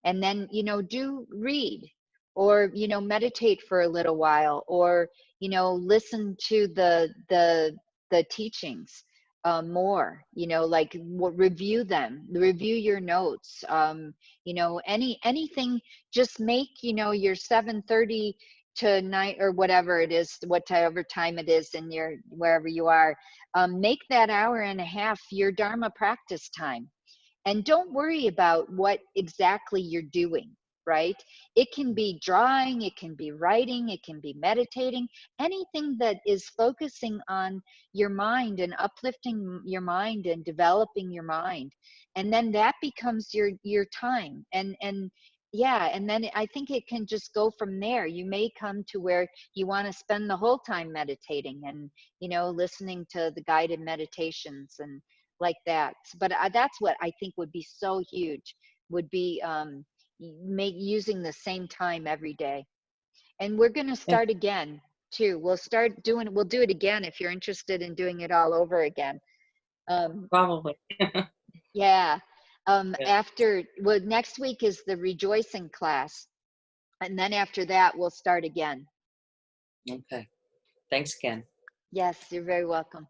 And then do read, or meditate for a little while, or listen to the teachings more, like review them, review your notes, anything. Just make your 7:30 to 9 or whatever it is, whatever time it is in your, wherever you are, make that hour and a half your Dharma practice time. And don't worry about what exactly you're doing, right? It can be drawing, it can be writing, it can be meditating, anything that is focusing on your mind and uplifting your mind and developing your mind. And then that becomes your time. And yeah, and then I think it can just go from there. You may come to where you want to spend the whole time meditating and, you know, listening to the guided meditations and like that. But that's what I think would be so huge, would be using the same time every day. And we're going to start again too. We'll do it again if you're interested in doing it all over again. Probably. Yeah. Yeah. Well, next week is the rejoicing class. And then after that, we'll start again. Okay. Thanks again. Yes, you're very welcome.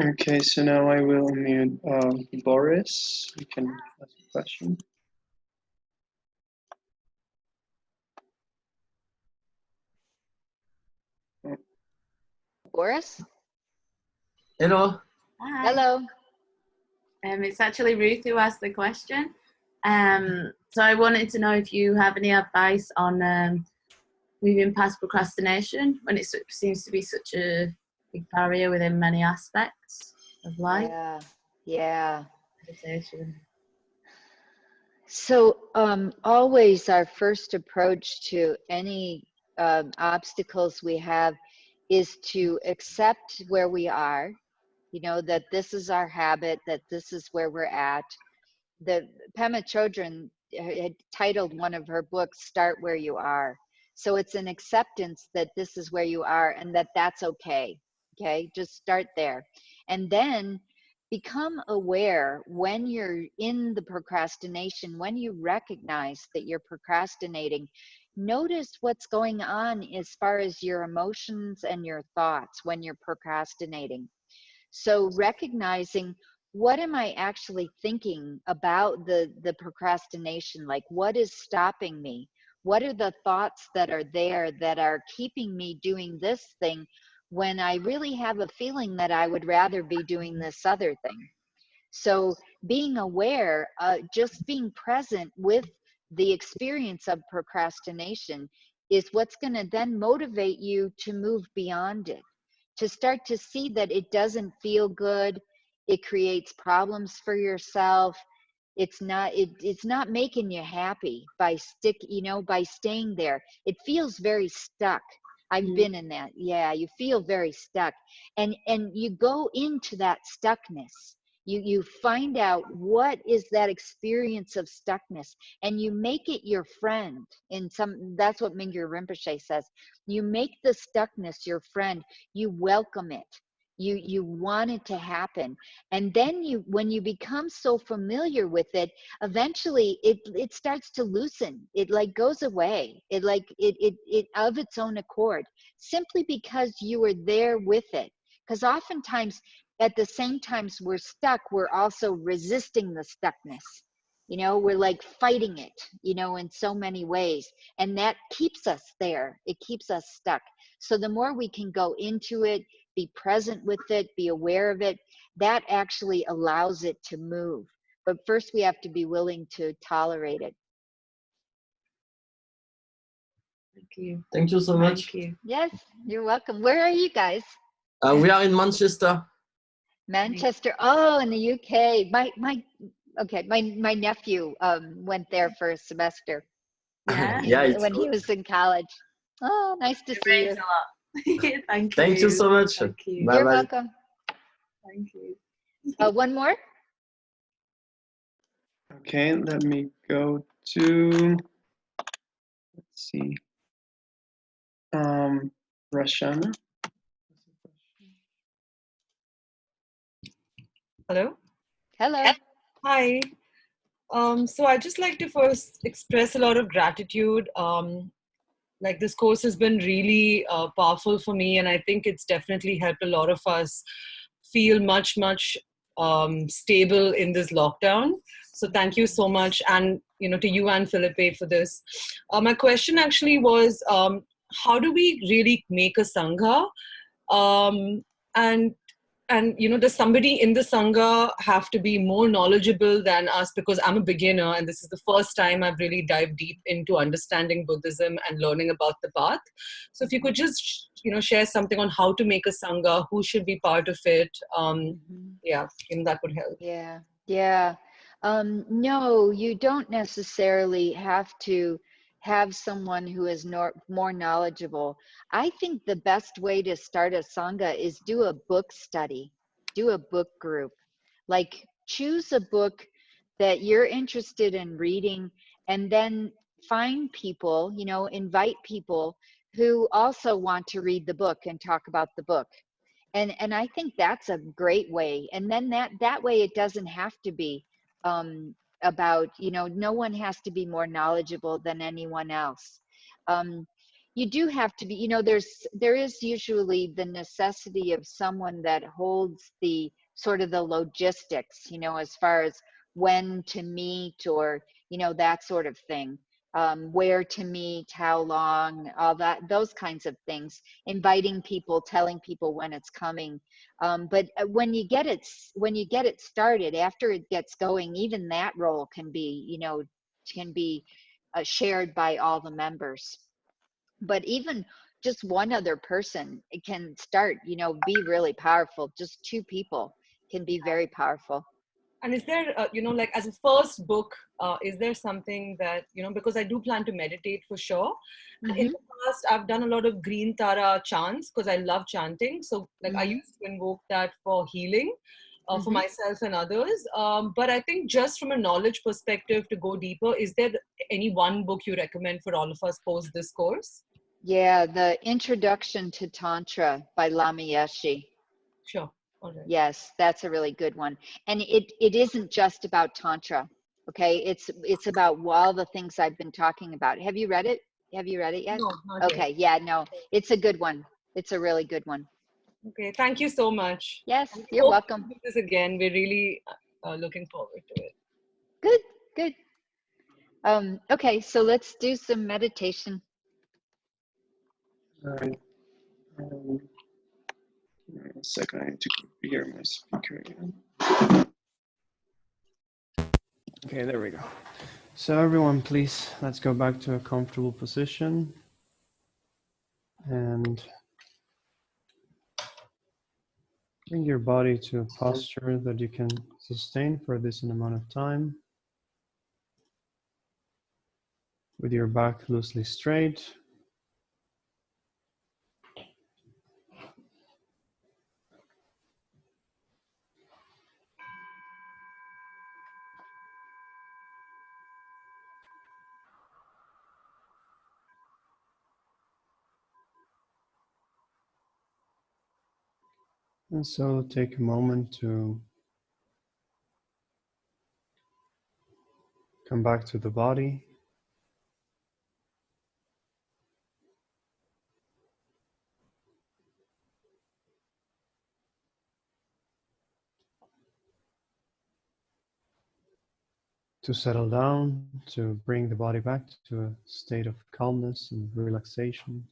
Okay, so now I will unmute Boris. You can ask a question. Boris? Hello. Hi. Hello. It's actually Ruth who asked the question. So I wanted to know if you have any advice on moving past procrastination when it seems to be such a big barrier within many aspects of life. Yeah. Meditation. So always our first approach to any obstacles we have is to accept where we are, you know, that this is our habit, that this is where we're at. The Pema Chodron had titled one of her books, Start Where You Are. So it's an acceptance that this is where you are and that that's okay. Okay, just start there. And then become aware when you're in the procrastination, when you recognize that you're procrastinating, notice what's going on as far as your emotions and your thoughts when you're procrastinating. So recognizing, what am I actually thinking about the procrastination? Like, what is stopping me? What are the thoughts that are there that are keeping me doing this thing when I really have a feeling that I would rather be doing this other thing? So being aware, just being present with the experience of procrastination is what's going to then motivate you to move beyond it, to start to see that it doesn't feel good, it creates problems for yourself. It's not making you happy by staying there. It feels very stuck. I've been in that. Yeah, you feel very stuck. And you go into that stuckness. You find out what is that experience of stuckness, and you make it your friend. That's what Mingyur Rinpoche says. You make the stuckness your friend. You welcome it. You want it to happen. And then when you become so familiar with it, eventually it starts to loosen. It like goes away. It of its own accord, simply because you were there with it. Because oftentimes at the same times we're stuck, we're also resisting the stuckness. You know, we're like fighting it, you know, in so many ways. And that keeps us there. It keeps us stuck. So the more we can go into it, be present with it, be aware of it, that actually allows it to move. But first we have to be willing to tolerate it. Thank you. Thank you so much. Thank you. Yes, you're welcome. Where are you guys? We are in Manchester. Manchester. Oh, in the UK. My nephew went there for a semester. Yeah. Yeah, when he was in college. Oh, nice to It see you. rains a lot. Thank you. Thank you so much. Thank you. Bye You're bye. welcome. Thank you. One more. Okay, let me go to, let's see, Rashana. Hello. Hello. Hi. So I'd just like to first express a lot of gratitude. Like, this course has been really powerful for me, and I think it's definitely helped a lot of us feel much stable in this lockdown. So thank you so much, and to you and Philippe for this. My question actually was, how do we really make a sangha? And does somebody in the sangha have to be more knowledgeable than us? Because I'm a beginner and this is the first time I've really dived deep into understanding Buddhism and learning about the path. So if you could just share something on how to make a sangha, who should be part of it, yeah, that would help. Yeah. No, you don't necessarily have to have someone who is more knowledgeable. I think the best way to start a sangha is do a book study, do a book group. Like choose a book that you're interested in reading, and then find people, invite people who also want to read the book and talk about the book. And I think that's a great way. And then that way it doesn't have to be about, no one has to be more knowledgeable than anyone else. You do have to be, there is usually the necessity of someone that holds the sort of the logistics, as far as when to meet, or that sort of thing, where to meet, how long, all that, those kinds of things, inviting people, telling people when it's coming. But when you get it started, after it gets going, even that role can be shared by all the members. But even just one other person, it can start, be really powerful. Just two people can be very powerful. And is there, like as a first book, is there something that, because I do plan to meditate for sure. And in the past, I've done a lot of Green Tara chants because I love chanting. So like I used to invoke that for healing for myself and others. But I think just from a knowledge perspective, to go deeper, is there any one book you recommend for all of us post this course? Yeah, the Introduction to Tantra by Lama Yeshe. Sure. All right. Yes, that's a really good one. And it isn't just about Tantra, okay? It's about all the things I've been talking about. Have you read it? Have you read it yet? No, not Okay, yet. yeah, no, it's a good one. It's a really good one. Okay, thank you so much. Yes, And you're welcome. do this again. We're really looking forward to it. Good. Okay, so let's do some meditation. All right. Give me a second, I need to configure my speaker again. Okay, there we go. So everyone, please, let's go back to a comfortable position. And bring your body to a posture that you can sustain for a decent amount of time. With your back loosely straight. And so take a moment to come back to the body. To settle down, to bring the body back to a state of calmness and relaxation.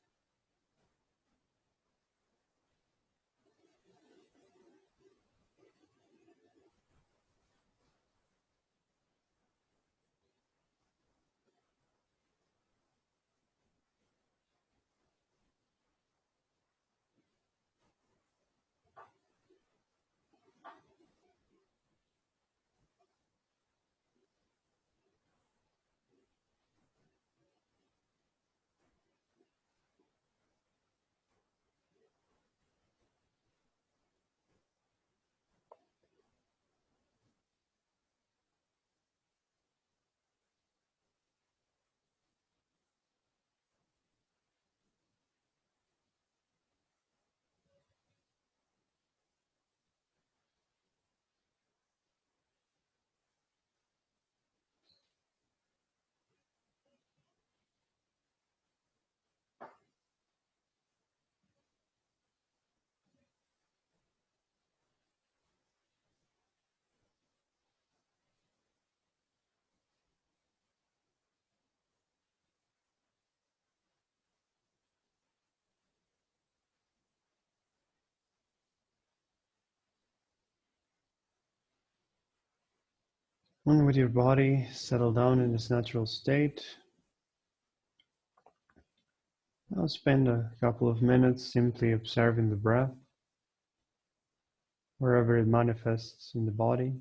And with your body settle down in this natural state, I'll spend a couple of minutes simply observing the breath, wherever it manifests in the body,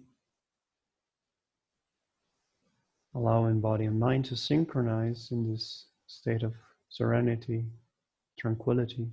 allowing body and mind to synchronize in this state of serenity, tranquility.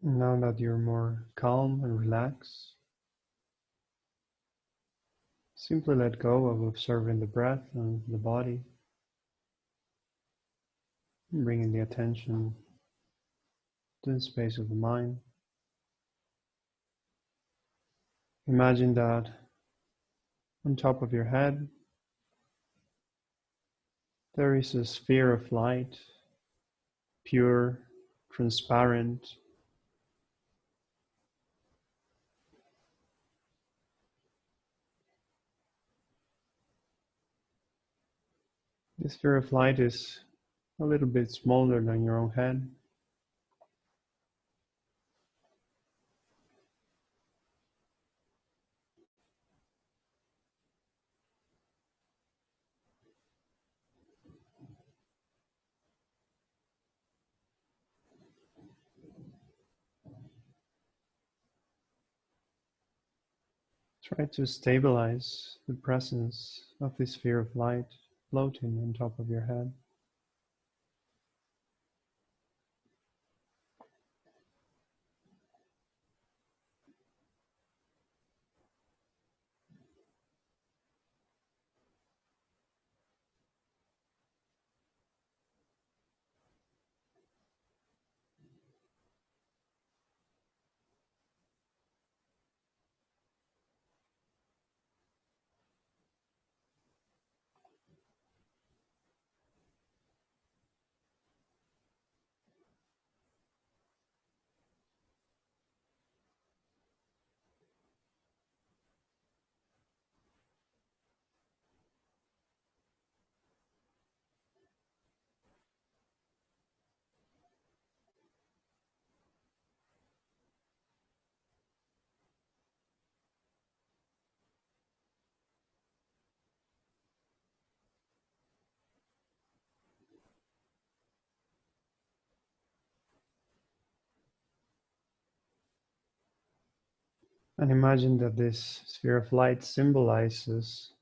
Now that you're more calm and relaxed, simply let go of observing the breath and the body, bringing the attention to the space of the mind. Imagine that on top of your head, there is a sphere of light, pure, transparent. This sphere of light is a little bit smaller than your own head. Try to stabilize the presence of this sphere of light floating on top of your head. And imagine that this sphere of light symbolizes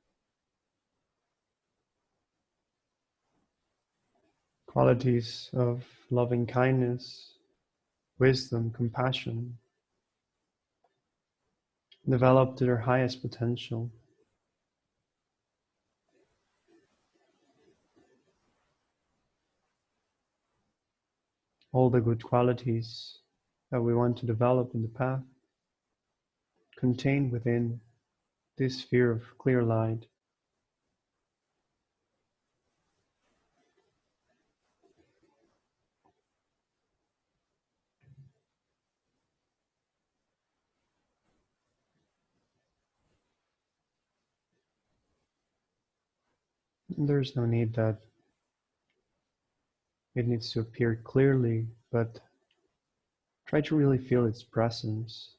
qualities of loving kindness, wisdom, compassion, developed to their highest potential. All the good qualities that we want to develop in the path contained within this sphere of clear light. There's no need that it needs to appear clearly, but try to really feel its presence.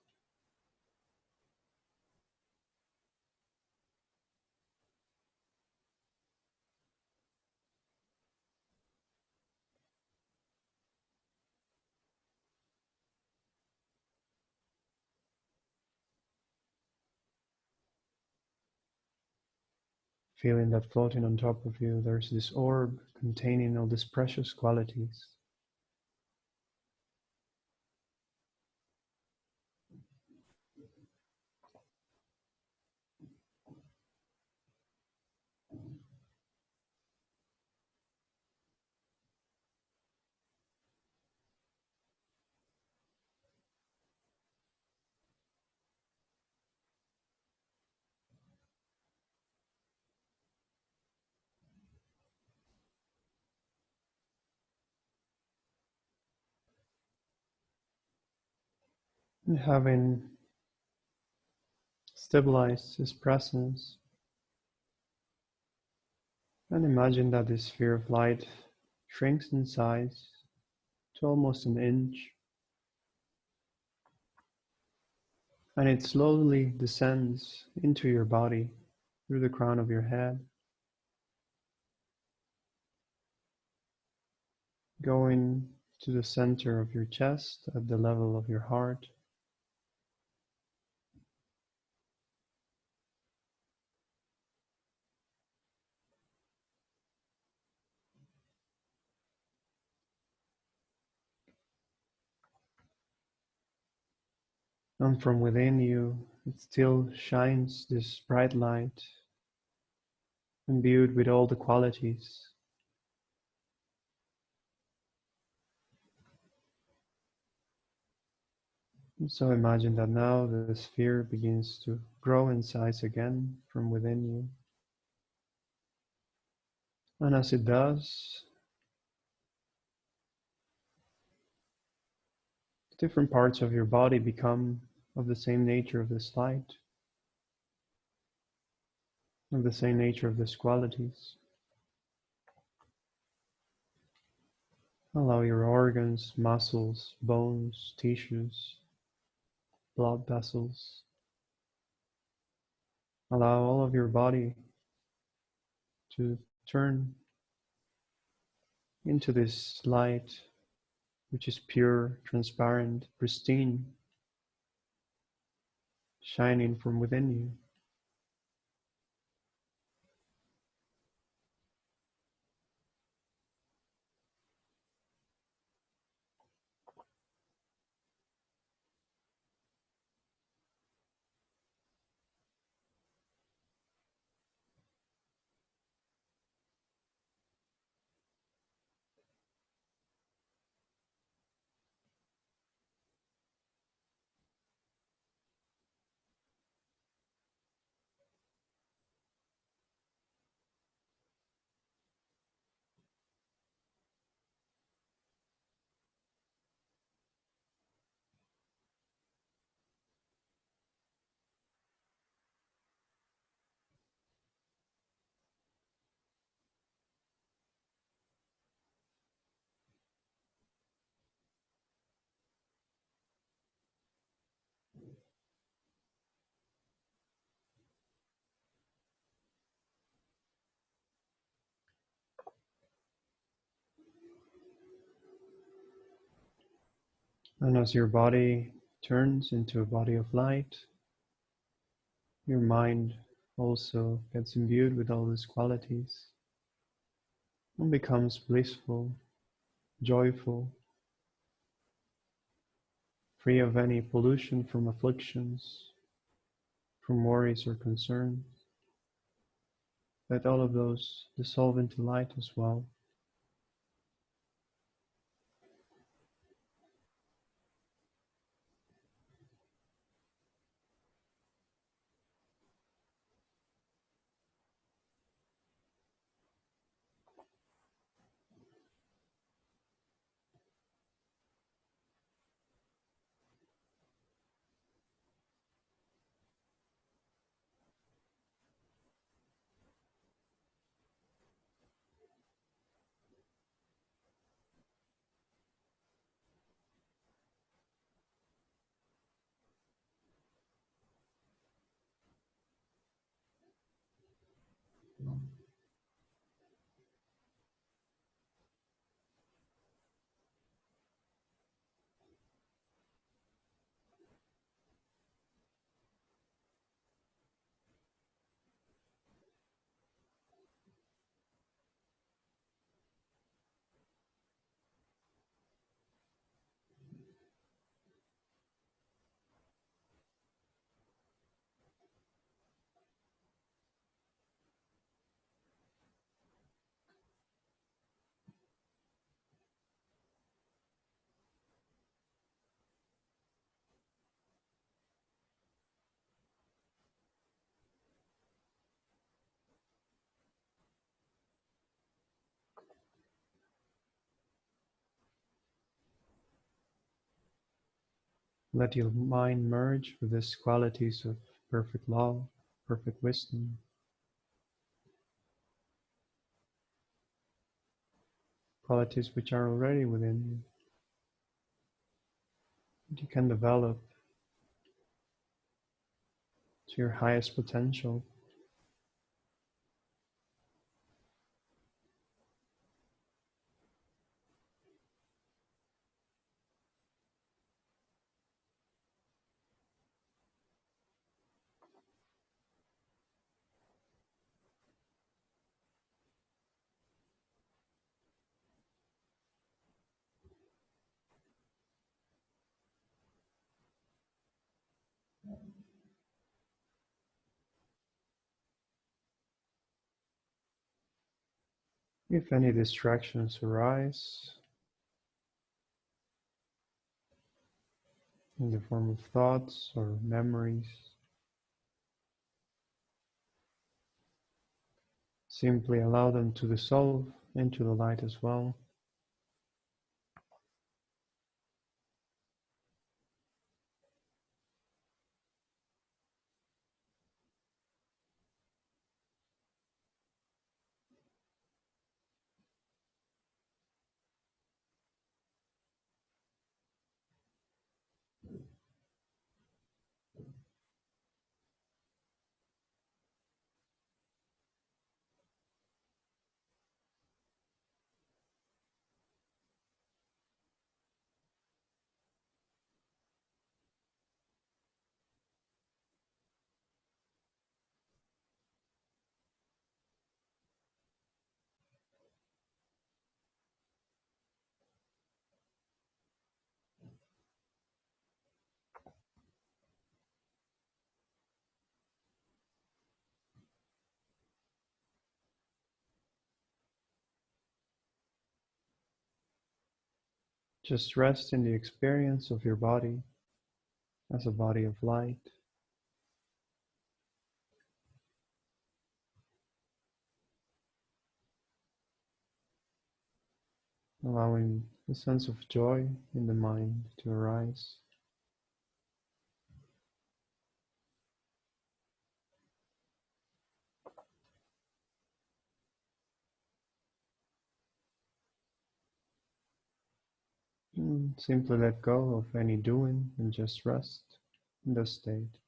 Feeling that floating on top of you, there's this orb containing all these precious qualities. And having stabilized this presence, and imagine that this sphere of light shrinks in size to almost an inch, and it slowly descends into your body through the crown of your head, going to the center of your chest at the level of your heart, and from within you it still shines this bright light, imbued with all the qualities. And so imagine that now the sphere begins to grow in size again from within you. And as it does, different parts of your body become of the same nature of this light, of the same nature of these qualities. Allow your organs, muscles, bones, tissues, blood vessels. Allow all of your body to turn into this light, which is pure, transparent, pristine, shining from within you. And as your body turns into a body of light, your mind also gets imbued with all these qualities and becomes blissful, joyful, free of any pollution from afflictions, from worries or concerns. Let all of those dissolve into light as well. Let your mind merge with these qualities of perfect love, perfect wisdom, qualities which are already within you, that you can develop to your highest potential. If any distractions arise in the form of thoughts or memories, simply allow them to dissolve into the light as well. Just rest in the experience of your body as a body of light, allowing a sense of joy in the mind to arise. And simply let go of any doing and just rest in the state.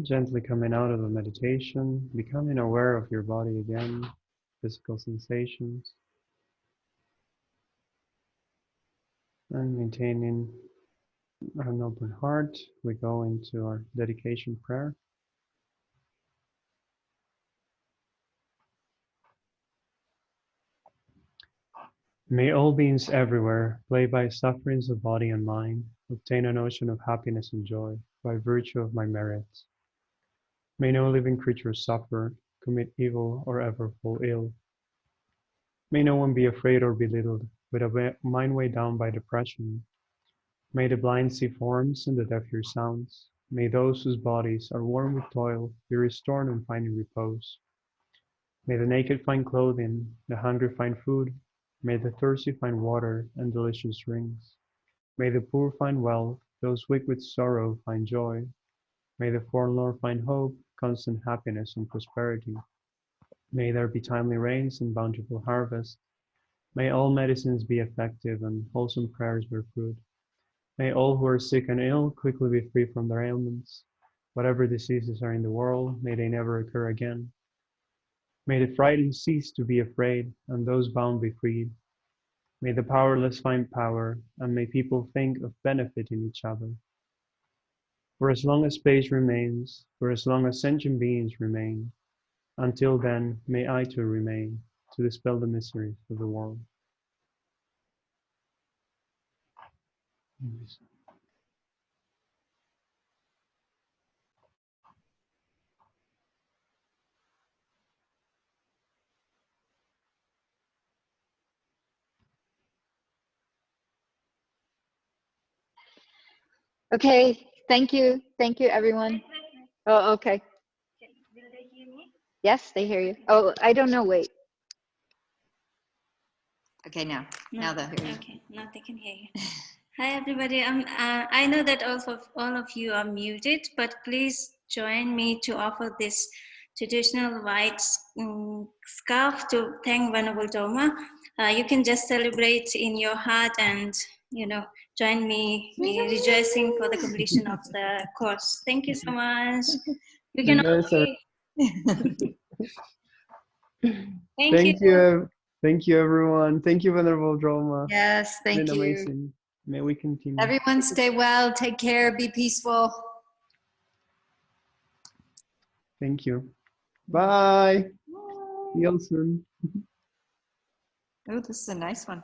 Gently coming out of the meditation, becoming aware of your body again, physical sensations, and maintaining an open heart, we go into our dedication prayer. May all beings everywhere, plagued by sufferings of body and mind, obtain a notion of happiness and joy by virtue of my merits. May no living creature suffer, commit evil, or ever fall ill. May no one be afraid or belittled, with a mind weighed down by depression. May the blind see forms and the deaf hear sounds. May those whose bodies are worn with toil be restored and find repose. May the naked find clothing, the hungry find food. May the thirsty find water and delicious drinks. May the poor find wealth, those weak with sorrow find joy. May the forlorn find hope, constant happiness and prosperity. May there be timely rains and bountiful harvest. May all medicines be effective and wholesome prayers bear fruit. May all who are sick and ill quickly be free from their ailments. Whatever diseases are in the world, may they never occur again. May the frightened cease to be afraid, and those bound be freed. May the powerless find power, and may people think of benefiting each other. For as long as space remains, for as long as sentient beings remain, until then may I too remain, to dispel the miseries of the world. Okay, thank you. Thank you, everyone. Oh, okay. Will they hear me? Yes, they hear you. Oh, I don't know. Wait. Okay, now No. they'll hear you. Okay, now they can hear you. Hi, everybody. I know that all of you are muted, but please join me to offer this traditional white scarf to thank Venerable Drolma. You can just celebrate in your heart and, join me rejoicing for the completion of the course. Thank you so much. You can all see. Thank you. Thank you, everyone. Thank you, Venerable Drolma. Yes, It's been thank you. amazing. May we continue. Everyone stay well, take care, be peaceful. Thank you. Bye. See you all soon. Oh, this is a nice one.